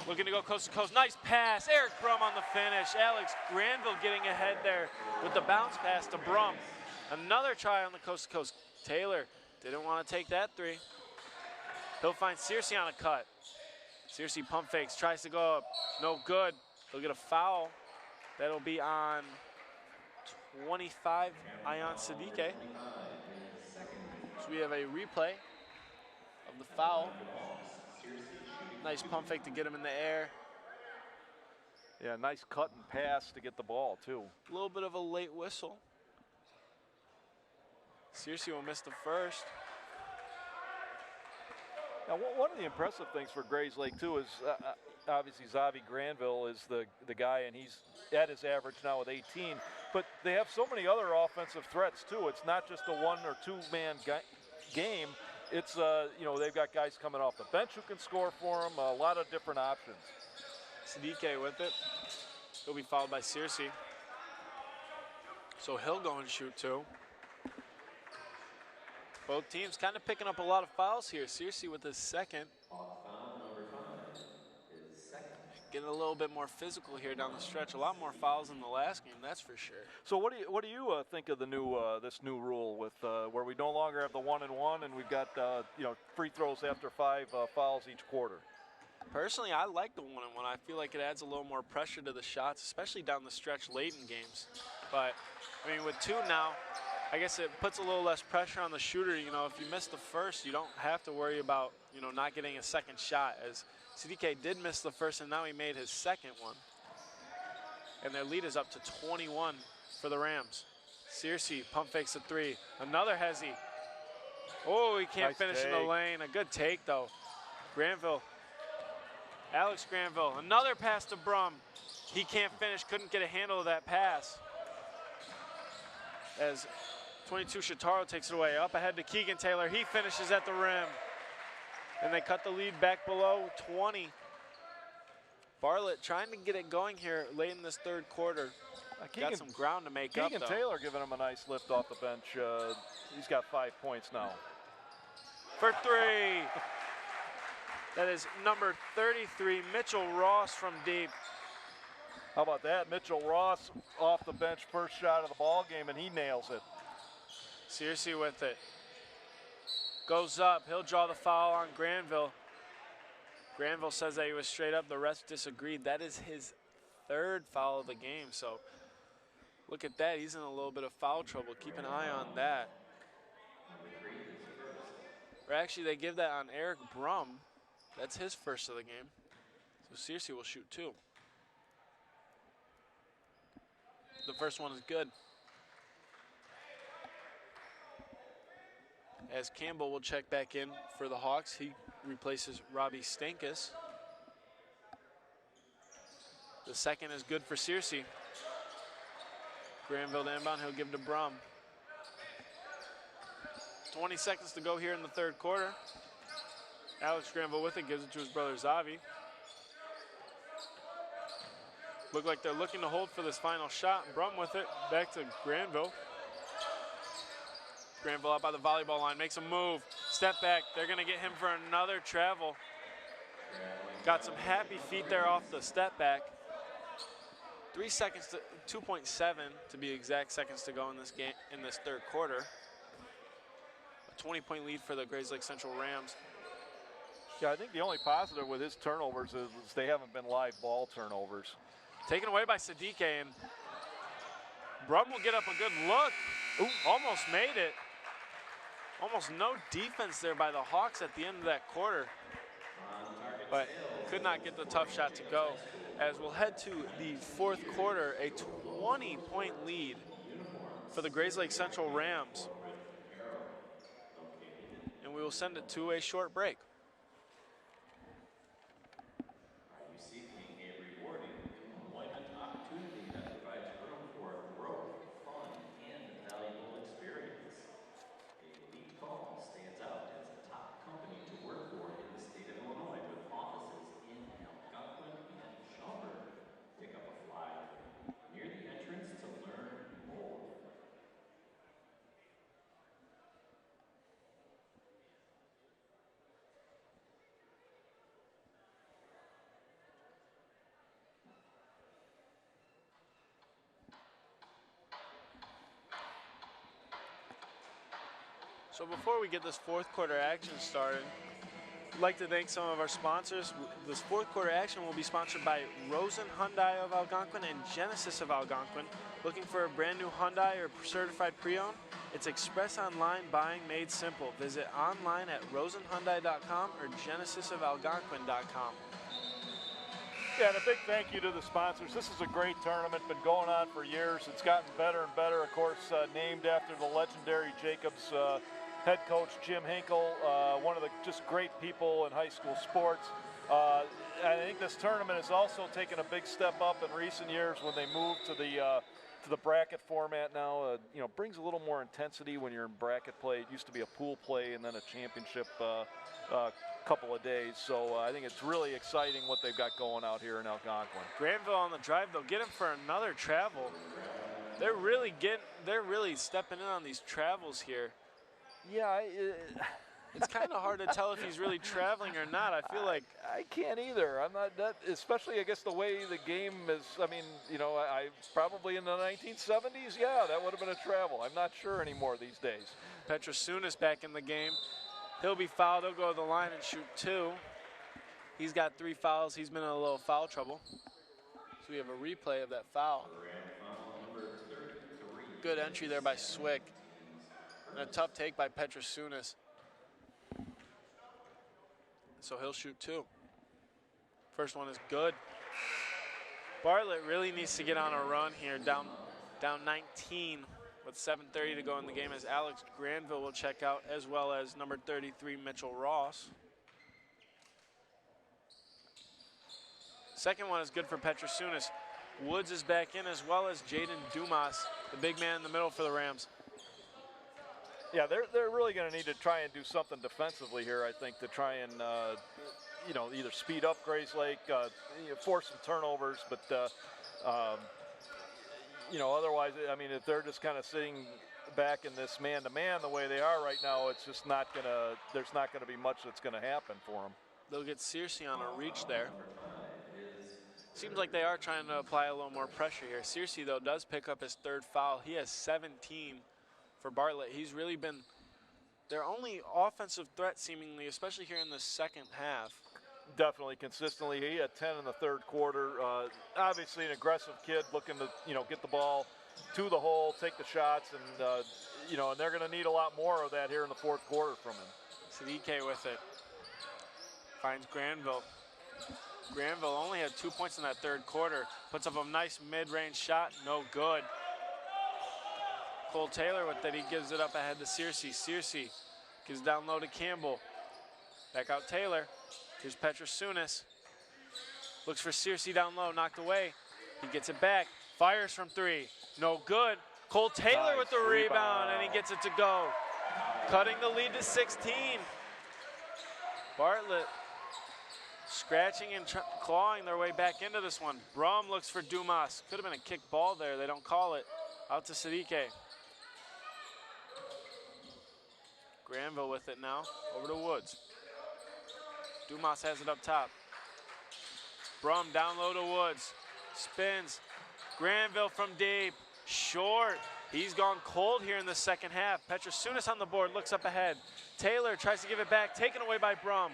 Looking to go coast to coast, nice pass. Eric Brum on the finish. Alex Granville getting ahead there with the bounce pass to Brum. Another try on the coast to coast. Taylor didn't want to take that 3. He'll find Searcy on a cut. Searcy pump fakes, tries to go up, no good. He'll get a foul. That'll be on 25, Ayan Siddique. So we have a replay of the foul. Nice pump fake to get him in the air. Yeah, nice cut and pass to get the ball too. A little bit of a late whistle. Searcy will miss the first. Now, one of the impressive things for Grayslake too is obviously Zavi Granville is the guy, and he's at his average now with 18. But they have so many other offensive threats too. It's not just a 1 or 2 man game. It's they've got guys coming off the bench who can score for them. A lot of different options. Siddique with it. He'll be followed by Searcy. So he'll go and shoot 2. Both teams kind of picking up a lot of fouls here. Searcy with his second. Foul number 5 is second. Getting a little bit more physical here down the stretch. A lot more fouls in the last game, that's for sure. So what do you think of the new this new rule with where we no longer have the 1-and-1 and we've got free throws after 5 fouls each quarter? Personally, I like the 1-and-1. I feel like it adds a little more pressure to the shots, especially down the stretch late in games. But I mean, with 2 now, I guess it puts a little less pressure on the shooter. You know, if you miss the first, you don't have to worry about, you know, not getting a second shot, as CDK did miss the first and now he made his second one. And their lead is up to 21 for the Rams. Searcy pump fakes a 3. Another hezzy. Oh, he can't finish in the lane. A good take though. Granville. Alex Granville. Another pass to Brum. He can't finish, couldn't get a handle of that pass. As 22 Shataro takes it away. Up ahead to Keegan Taylor. He finishes at the rim. And they cut the lead back below 20. Bartlett trying to get it going here late in this third quarter. Got some ground to make up, though. Keegan Taylor giving him a nice lift off the bench. He's got 5 points now. For 3. That is number 33, Mitchell Ross from deep. How about that? Mitchell Ross off the bench, first shot of the ball game, and he nails it. Searcy with it. Goes up. He'll draw the foul on Granville. Granville says that he was straight up. The refs disagreed. That is his 3rd foul of the game. So look at that. He's in a little bit of foul trouble. Keep an eye on that. Or actually, they give that on Eric Brum. That's his first of the game. So Searcy will shoot 2. The first one is good. As Campbell will check back in for the Hawks. He replaces Robbie Stankus. The second is good for Searcy. Granville to inbound, he'll give to Brum. 20 seconds to go here in the third quarter. Alex Granville with it, gives it to his brother Zavi. Look like they're looking to hold for this final shot. Brum with it, back to Granville. Granville out by the volleyball line, makes a move. Step back, they're gonna get him for another travel. Got some happy feet there off the step back. 3 seconds to 2.7 to be exact seconds to go in this game, in this third quarter. A 20-point lead for the Grayslake Central Rams. Yeah, I think the only positive with his turnovers is they haven't been live ball turnovers. Taken away by Sadike, and Brum will get up a good look. Ooh, almost made it. Almost no defense there by the Hawks at the end of that quarter. But could not get the tough shot to go. As we'll head to the fourth quarter, a 20-point lead for the Grayslake Central Rams. And we will send it to a short break. So before we get this fourth quarter action started, I'd like to thank some of our sponsors. This fourth quarter action will be sponsored by Rosen Hyundai of Algonquin and Genesis of Algonquin. Looking for a brand new Hyundai or certified pre-owned? It's express online buying made simple. Visit online at rosenhyundai.com or genesisofalgonquin.com. Yeah, and a big thank you to the sponsors. This is a great tournament, been going on for years. It's gotten better and better, of course, named after the legendary Jacobs head coach, Jim Hinkle, one of the just great people in high school sports. I think this tournament has also taken a big step up in recent years when they moved to the bracket format now. You know, brings a little more intensity when you're in bracket play. It used to be a pool play and then a championship couple of days. So I think it's really exciting what they've got going out here in Algonquin. Granville on the drive, they'll get him for another travel. They're really stepping in on these travels here. Yeah, it's kind of hard to tell if he's really traveling or not. I feel like I can't either. I'm not that, especially I guess the way the game is. I mean, you know, I probably in the 1970s, yeah, that would have been a travel. I'm not sure anymore these days. Petrasunas back in the game. He'll be fouled. He'll go to the line and shoot 2. He's got 3 fouls. He's been in a little foul trouble. So we have a replay of that foul. Good entry there by Swick. And a tough take by Petrasunas. So he'll shoot 2. First one is good. Bartlett really needs to get on a run here, down 19 with 7:30 to go in the game, as Alex Granville will check out, as well as number 33, Mitchell Ross. Second one is good for Petrasunas. Woods is back in, as well as Jaden Dumas, the big man in the middle for the Rams. Yeah, they're really going to need to try and do something defensively here, I think, to try and, you know, either speed up Grayslake, force some turnovers, but, you know, otherwise, I mean, if they're just kind of sitting back in this man-to-man the way they are right now, it's just not going to, there's not going to be much that's going to happen for them. They'll get Searcy on a reach there. Seems like they are trying to apply a little more pressure here. Searcy, though, does pick up his 3rd foul. He has 17 for Bartlett. He's really been their only offensive threat, seemingly, especially here in the second half. Definitely, consistently. He had 10 in the 3rd quarter. Obviously, an aggressive kid looking to, you know, get the ball to the hole, take the shots, and, you know, and they're going to need a lot more of that here in the 4th quarter from him. Sadike with it. Finds Granville. Granville only had 2 points in that 3rd quarter. Puts up a nice mid-range shot. No good. Cole Taylor with that. He gives it up ahead to Searcy. Searcy gives down low to Campbell. Back out Taylor. Here's Petrasunas. Looks for Searcy down low. Knocked away. He gets it back. Fires from 3. No good. Cole Taylor Nice with the rebound, and he gets it to go. Cutting the lead to 16. Bartlett scratching and clawing their way back into this one. Brum looks for Dumas. Could have been a kick ball there. They don't call it. Out to Sadike. Granville with it now. Over to Woods. Dumas has it up top. Brum down low to Woods. Spins. Granville from deep. Short. He's gone cold here in the second half. Petrasunas on the board. Looks up ahead. Taylor tries to give it back. Taken away by Brum.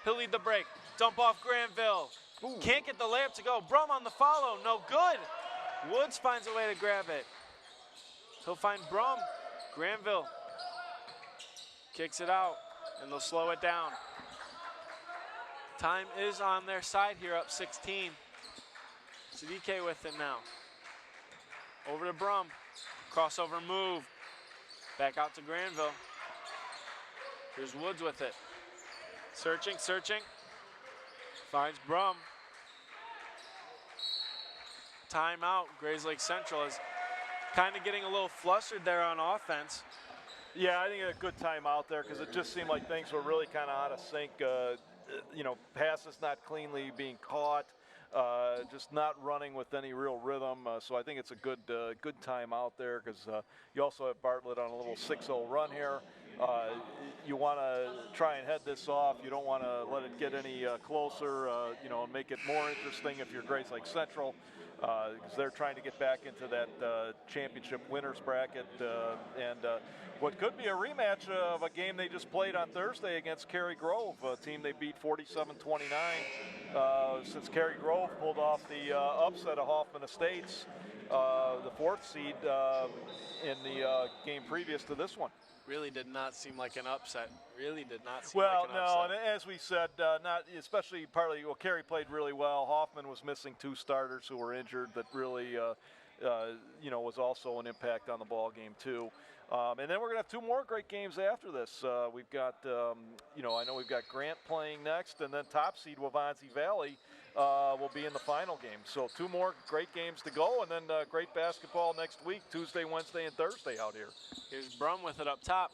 He'll lead the break. Dump off Granville. Ooh. Can't get the layup to go. Brum on the follow. No good. Woods finds a way to grab it. He'll find Brum. Granville kicks it out, and they'll slow it down. Time is on their side here, up 16. Sadike with it now. Over to Brum. Crossover move. Back out to Granville. Here's Woods with it. Searching, searching. Finds Brum. Timeout. Grayslake Central is kind of getting a little flustered there on offense. Yeah, I think a good timeout there because it just seemed like things were really kind of out of sync. You know, passes not cleanly being caught, just not running with any real rhythm. So I think it's a good timeout there because you also have Bartlett on a little 6-0 run here. You want to try and head this off. You don't want to let it get any closer, you know, and make it more interesting if you're Grayslake Central, because they're trying to get back into that championship winners bracket. And what could be a rematch of a game they just played on Thursday against Cary Grove, a team they beat 47-29, since Cary Grove pulled off the upset of Hoffman Estates, the 4th seed in the game previous to this one. Really did not seem like an upset. Really did not seem like an upset. Well, no, and as we said, not especially partly. Well, Cary played really well. Hoffman was missing 2 starters who were injured. That really, you know, was also an impact on the ball game too. And then we're gonna have 2 more great games after this. We've got, you know, I know we've got Grant playing next, and then top seed Wavansie Valley will be in the final game. So 2 more great games to go, and then great basketball next week, Tuesday, Wednesday, and Thursday out here. Here's Brum with it up top.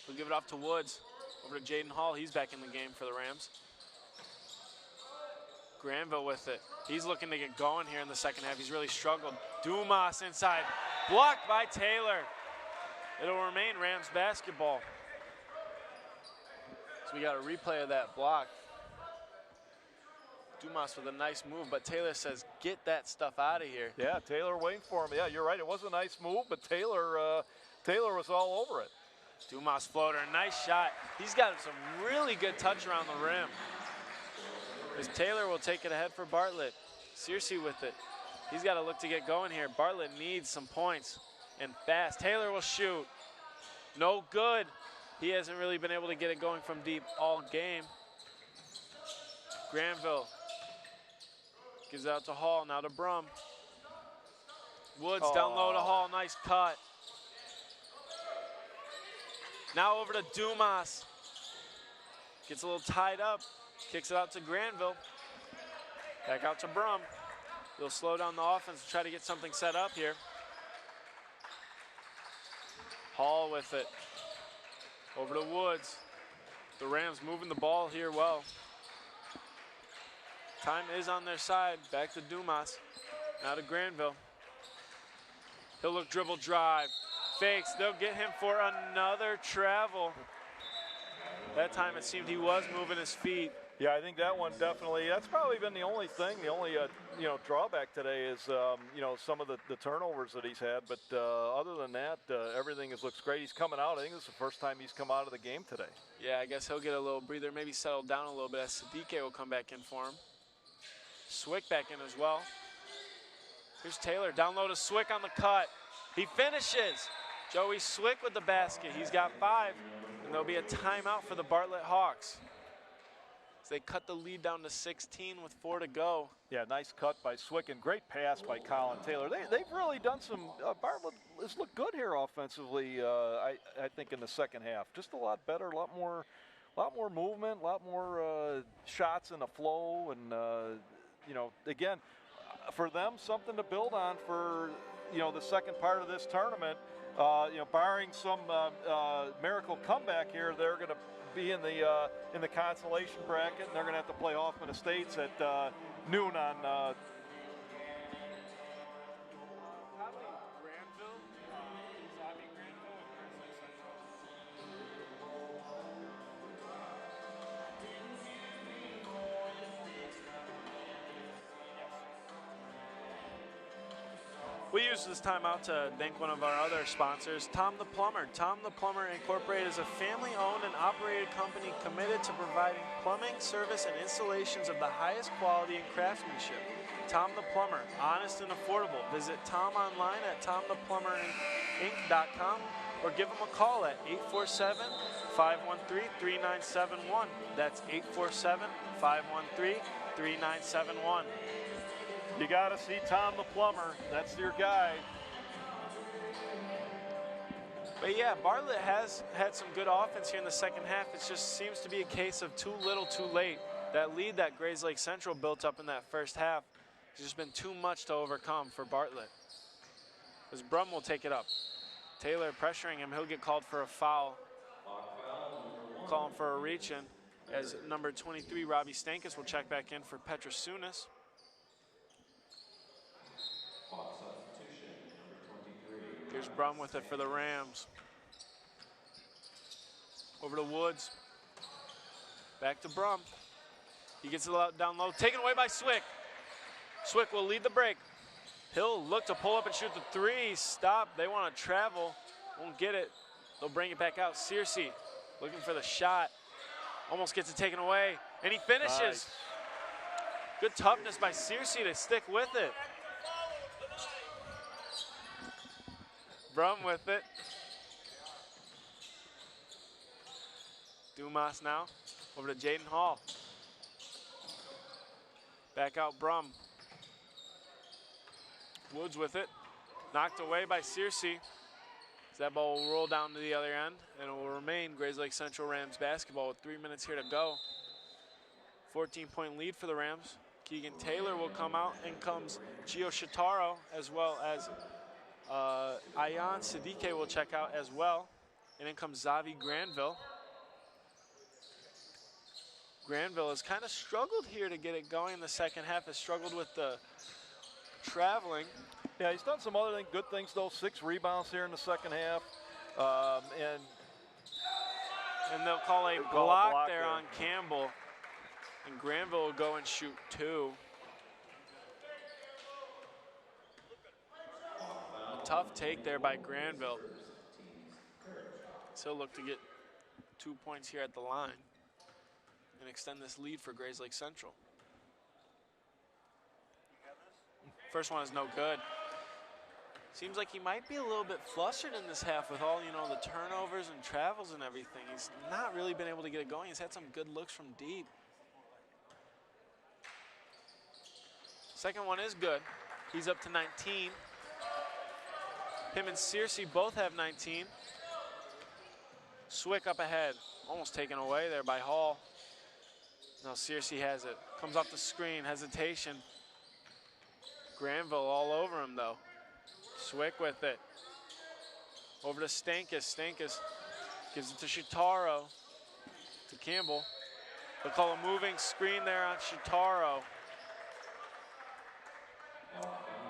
He'll give it off to Woods. Over to Jaden Hall. He's back in the game for the Rams. Granville with it. He's looking to get going here in the second half. He's really struggled. Dumas inside. Blocked by Taylor. It'll remain Rams basketball. So we got a replay of that block. Dumas with a nice move, but Taylor says, get that stuff out of here. Yeah, Taylor waiting for him. Yeah, you're right. It was a nice move, but Taylor was all over it. Dumas floater, nice shot. He's got some really good touch around the rim. As Taylor will take it ahead for Bartlett. Searcy with it. He's got to look to get going here. Bartlett needs some points and fast. Taylor will shoot. No good. He hasn't really been able to get it going from deep all game. Granville gives it out to Hall, now to Brum. Woods down low to Hall, nice cut. Now over to Dumas. Gets a little tied up, kicks it out to Granville. Back out to Brum. He'll slow down the offense and try to get something set up here. Hall with it. Over to Woods. The Rams moving the ball here well. Time is on their side. Back to Dumas. Now to Granville. He'll look dribble drive. Fakes. They'll get him for another travel. That time it seemed he was moving his feet. Yeah, I think that one definitely, that's probably been the only thing, the only drawback today is, some of the turnovers that he's had. But other than that, everything looks great. He's coming out. I think this is the first time he's come out of the game today. Yeah, I guess he'll get a little breather, maybe settle down a little bit as Sadike will come back in for him. Swick back in as well. Here's Taylor, down low to Swick on the cut. He finishes. Joey Swick with the basket. He's got 5, and there'll be a timeout for the Bartlett Hawks. They cut the lead down to 16 with 4 to go. Yeah, nice cut by Swick and great pass by Colin Taylor. They've really done some, Bartlett has looked good here offensively, I think, in the second half. Just a lot better, a lot more movement, a lot more shots in the flow. And, again, for them, something to build on for, the second part of this tournament. Barring some miracle comeback here, they're going to be in the consolation bracket, and they're going to have to play Hoffman Estates at noon on. We use this time out to thank one of our other sponsors, Tom the Plumber. Tom the Plumber Incorporated is a family-owned and operated company committed to providing plumbing, service, and installations of the highest quality and craftsmanship. Tom the Plumber, honest and affordable. Visit Tom online at tomtheplumberinc.com or give him a call at 847-513-3971. That's 847-513-3971. You got to see Tom the Plumber. That's your guy. But yeah, Bartlett has had some good offense here in the second half. It just seems to be a case of too little, too late. That lead that Grayslake Central built up in that first half has just been too much to overcome for Bartlett. As Brum will take it up. Taylor pressuring him. He'll get called for a foul. Calling for a reach-in as number 23, Robbie Stankus, will check back in for Petrasunas. Here's Brum with it for the Rams. Over to Woods. Back to Brum. He gets it down low. Taken away by Swick. Swick will lead the break. He'll look to pull up and shoot the 3. Stop. They want to travel. Won't get it. They'll bring it back out. Searcy looking for the shot. Almost gets it taken away. And he finishes. Nice. Good toughness by Searcy to stick with it. Brum with it. Dumas now. Over to Jaden Hall. Back out Brum. Woods with it. Knocked away by Searcy. That ball will roll down to the other end, and it will remain Grayslake Central Rams basketball with 3 minutes here to go. 14-point lead for the Rams. Keegan Taylor will come out, and comes Gio Shitaro, as well as Ayan Sadike will check out as well. And then comes Zavi Granville. Granville has kind of struggled here to get it going in the second half, has struggled with the traveling. Yeah, he's done some other good things, though. 6 rebounds here in the second half. And they'll call a block there on Campbell. And Granville will go and shoot 2. A tough take there by Granville. So look to get 2 points here at the line and extend this lead for Grayslake Central. First one is no good. Seems like he might be a little bit flustered in this half with all, the turnovers and travels and everything. He's not really been able to get it going. He's had some good looks from deep. Second one is good. He's up to 19. Him and Searcy both have 19. Swick up ahead. Almost taken away there by Hall. Now Searcy has it. Comes off the screen. Hesitation. Granville all over him, though. Swick with it. Over to Stankus. Stankus gives it to Shitaro. To Campbell. They'll call a moving screen there on Shitaro.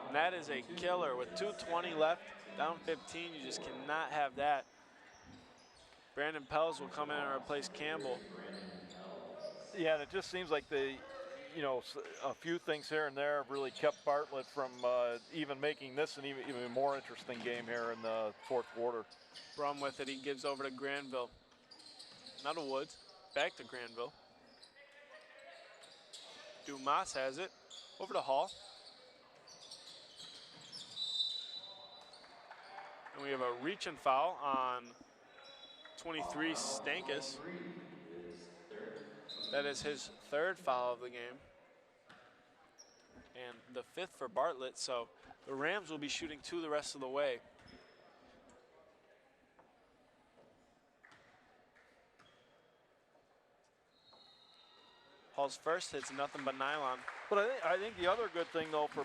And that is a killer. With 2:20 left, down 15, you just cannot have that. Brandon Pels will come in and replace Campbell. Yeah, and it just seems like a few things here and there have really kept Bartlett from even making this an even more interesting game here in the fourth quarter. Brum with it, he gives over to Granville. Not a Woods, back to Granville. Dumas has it, over to Hall. And we have a reach and foul on 23 Stankus. That is his 3rd foul of the game. And the 5th for Bartlett, so the Rams will be shooting 2 the rest of the way. Hall's first hit's nothing but nylon. But I think the other good thing, though, for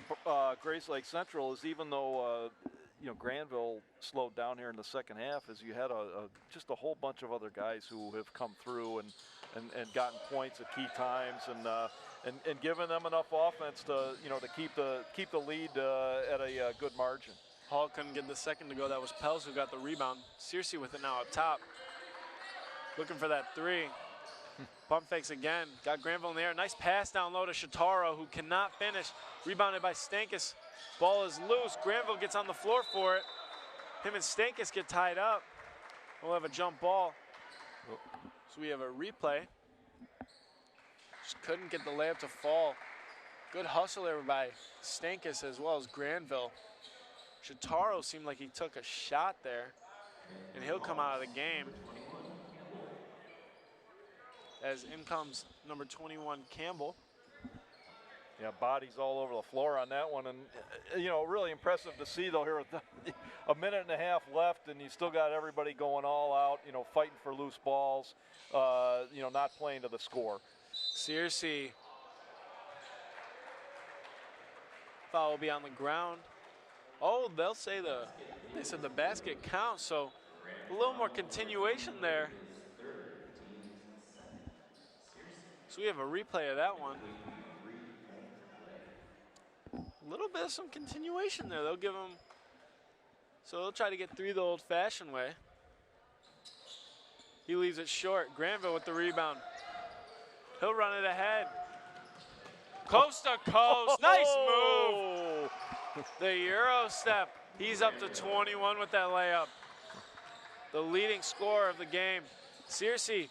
Grayslake Central is even though Granville slowed down here in the second half, is you had just a whole bunch of other guys who have come through and gotten points at key times and given them enough offense to keep the lead at a good margin. Hall couldn't get the second to go. That was Pels who got the rebound. Searcy with it now up top. Looking for that 3. Pump fakes again. Got Granville in the air. Nice pass down low to Shitaro, who cannot finish. Rebounded by Stankus. Ball is loose. Granville gets on the floor for it. Him and Stankus get tied up. We'll have a jump ball. So we have a replay. Just couldn't get the layup to fall. Good hustle there by Stankus as well as Granville. Shitaro seemed like he took a shot there, and he'll come out of the game. As in comes number 21, Campbell. Yeah, bodies all over the floor on that one. And, really impressive to see, though, here with a minute and a half left, and you still got everybody going all out, fighting for loose balls, not playing to the score. Searcy. Foul will be on the ground. Oh, they said the basket counts, so a little more continuation there. So we have a replay of that one. A little bit of some continuation there. They'll give him, so they'll try to get 3 the old-fashioned way. He leaves it short. Granville with the rebound. He'll run it ahead. Coast to coast. Nice move. The Euro step. He's up to 21 with that layup. The leading scorer of the game. Searcy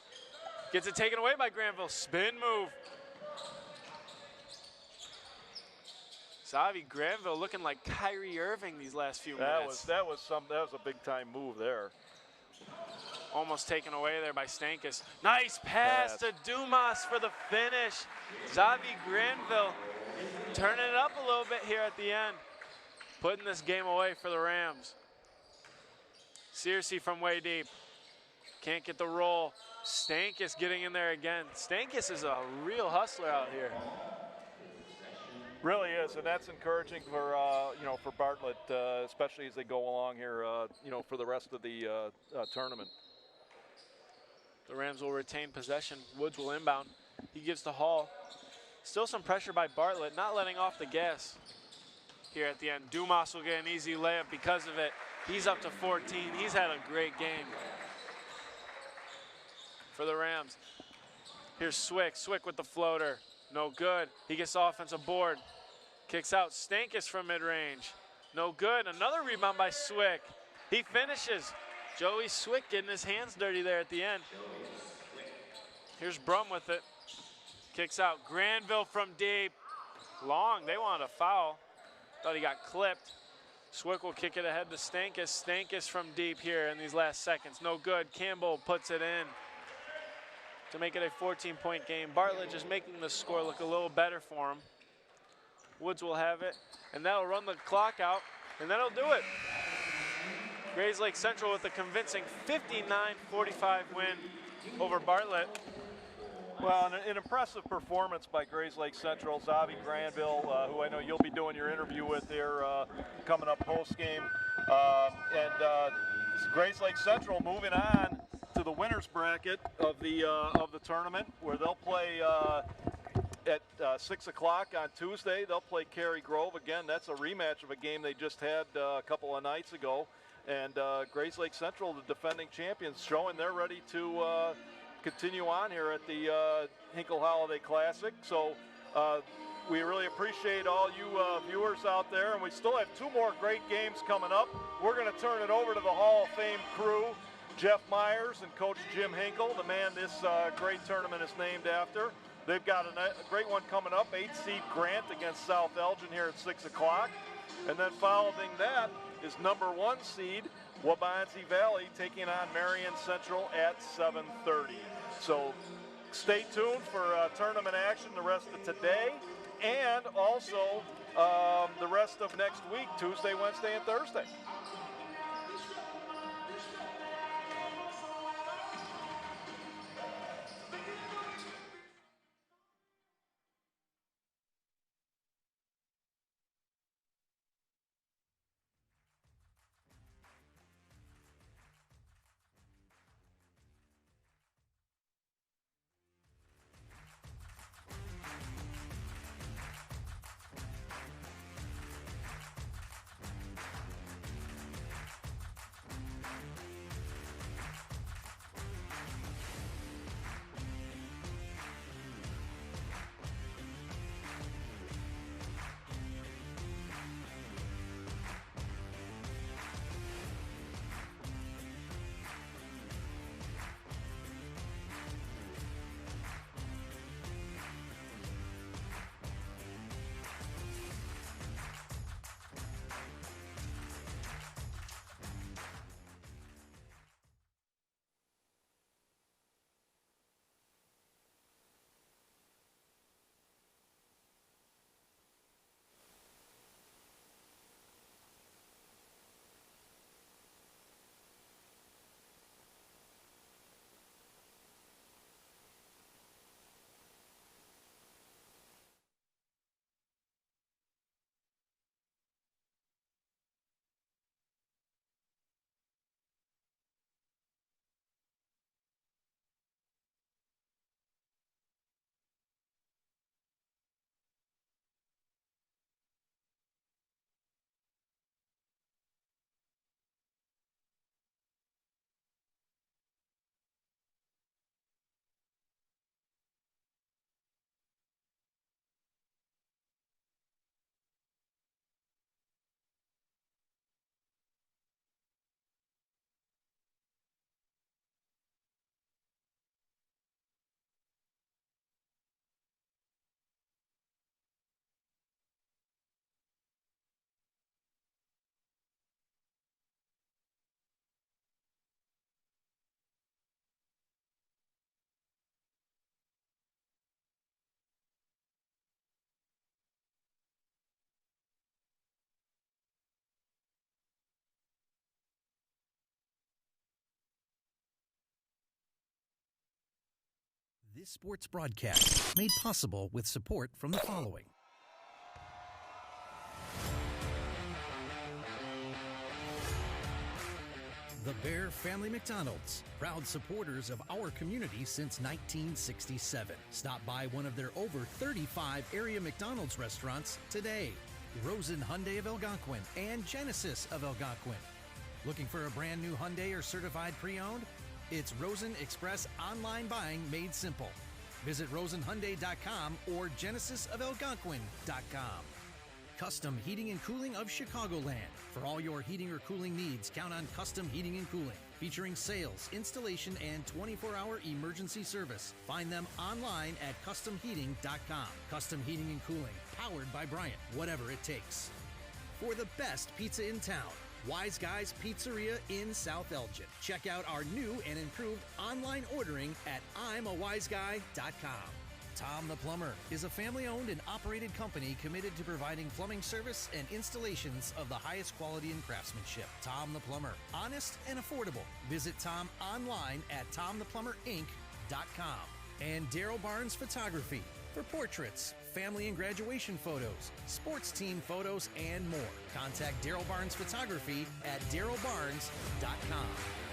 gets it taken away by Granville. Spin move. Xavi Granville looking like Kyrie Irving these last few minutes. That was a big time move there. Almost taken away there by Stankus. Nice pass to Dumas for the finish. Xavi Granville turning it up a little bit here at the end. Putting this game away for the Rams. Searcy from way deep. Can't get the roll. Stankus getting in there again. Stankus is a real hustler out here. Really is, and that's encouraging for for Bartlett, especially as they go along here, for the rest of the tournament. The Rams will retain possession. Woods will inbound. He gets the haul. Still some pressure by Bartlett, not letting off the gas here at the end. Dumas will get an easy layup because of it. He's up to 14. He's had a great game for the Rams. Here's Swick. Swick with the floater. No good. He gets the offensive board. Kicks out. Stankus from mid-range. No good. Another rebound by Swick. He finishes. Joey Swick getting his hands dirty there at the end. Here's Brum with it. Kicks out. Granville from deep. Long. They wanted a foul. Thought he got clipped. Swick will kick it ahead to Stankus. Stankus from deep here in these last seconds. No good. Campbell puts it in to make it a 14-point game. Bartlett just making the score look a little better for him. Woods will have it, and that'll run the clock out, and that'll do it. Grayslake Central with a convincing 59-45 win over Bartlett. Well, an impressive performance by Grayslake Central. Zavi Granville, who I know you'll be doing your interview with here coming up post-game. Grayslake Central moving on to the winners bracket of the tournament, where they'll play at 6 o'clock on Tuesday. They'll play Cary Grove. Again, that's a rematch of a game they just had a couple of nights ago. And Grayslake Central, the defending champions, showing they're ready to continue on here at the Hinkle Holiday Classic. So we really appreciate all you viewers out there, and we still have 2 more great games coming up. We're going to turn it over to the Hall of Fame crew, Jeff Myers and Coach Jim Hinkle, the man this great tournament is named after. They've got a great one coming up, 8th seed Grant against South Elgin here at 6 o'clock. And then following that is number 1 seed Wabansie Valley taking on Marion Central at 7:30. So stay tuned for tournament action the rest of today, and also the rest of next week, Tuesday, Wednesday, and Thursday. This sports broadcast made possible with support from the following. The Bear Family McDonald's, proud supporters of our community since 1967. Stop by one of their over 35 area McDonald's restaurants today. Rosen Hyundai of Algonquin and Genesis of Algonquin. Looking for a brand new Hyundai or certified pre-owned? It's Rosen Express online buying made simple. Visit rosenhyundai.com or genesisofalgonquin.com. Custom Heating and Cooling of Chicagoland. For all your heating or cooling needs, count on Custom Heating and Cooling. Featuring sales, installation, and 24-hour emergency service. Find them online at customheating.com. Custom Heating and Cooling, powered by Bryant, whatever it takes. For the best pizza in town, Wise Guys Pizzeria in South Elgin. Check out our new and improved online ordering at I'mAWiseGuy.com. Tom the Plumber is a family-owned and operated company committed to providing plumbing service and installations of the highest quality and craftsmanship. Tom the Plumber, honest and affordable. Visit Tom online at TomThePlumberInc.com. And Daryl Barnes Photography for portraits, family and graduation photos, sports team photos, and more. Contact Daryl Barnes Photography at darylbarnes.com.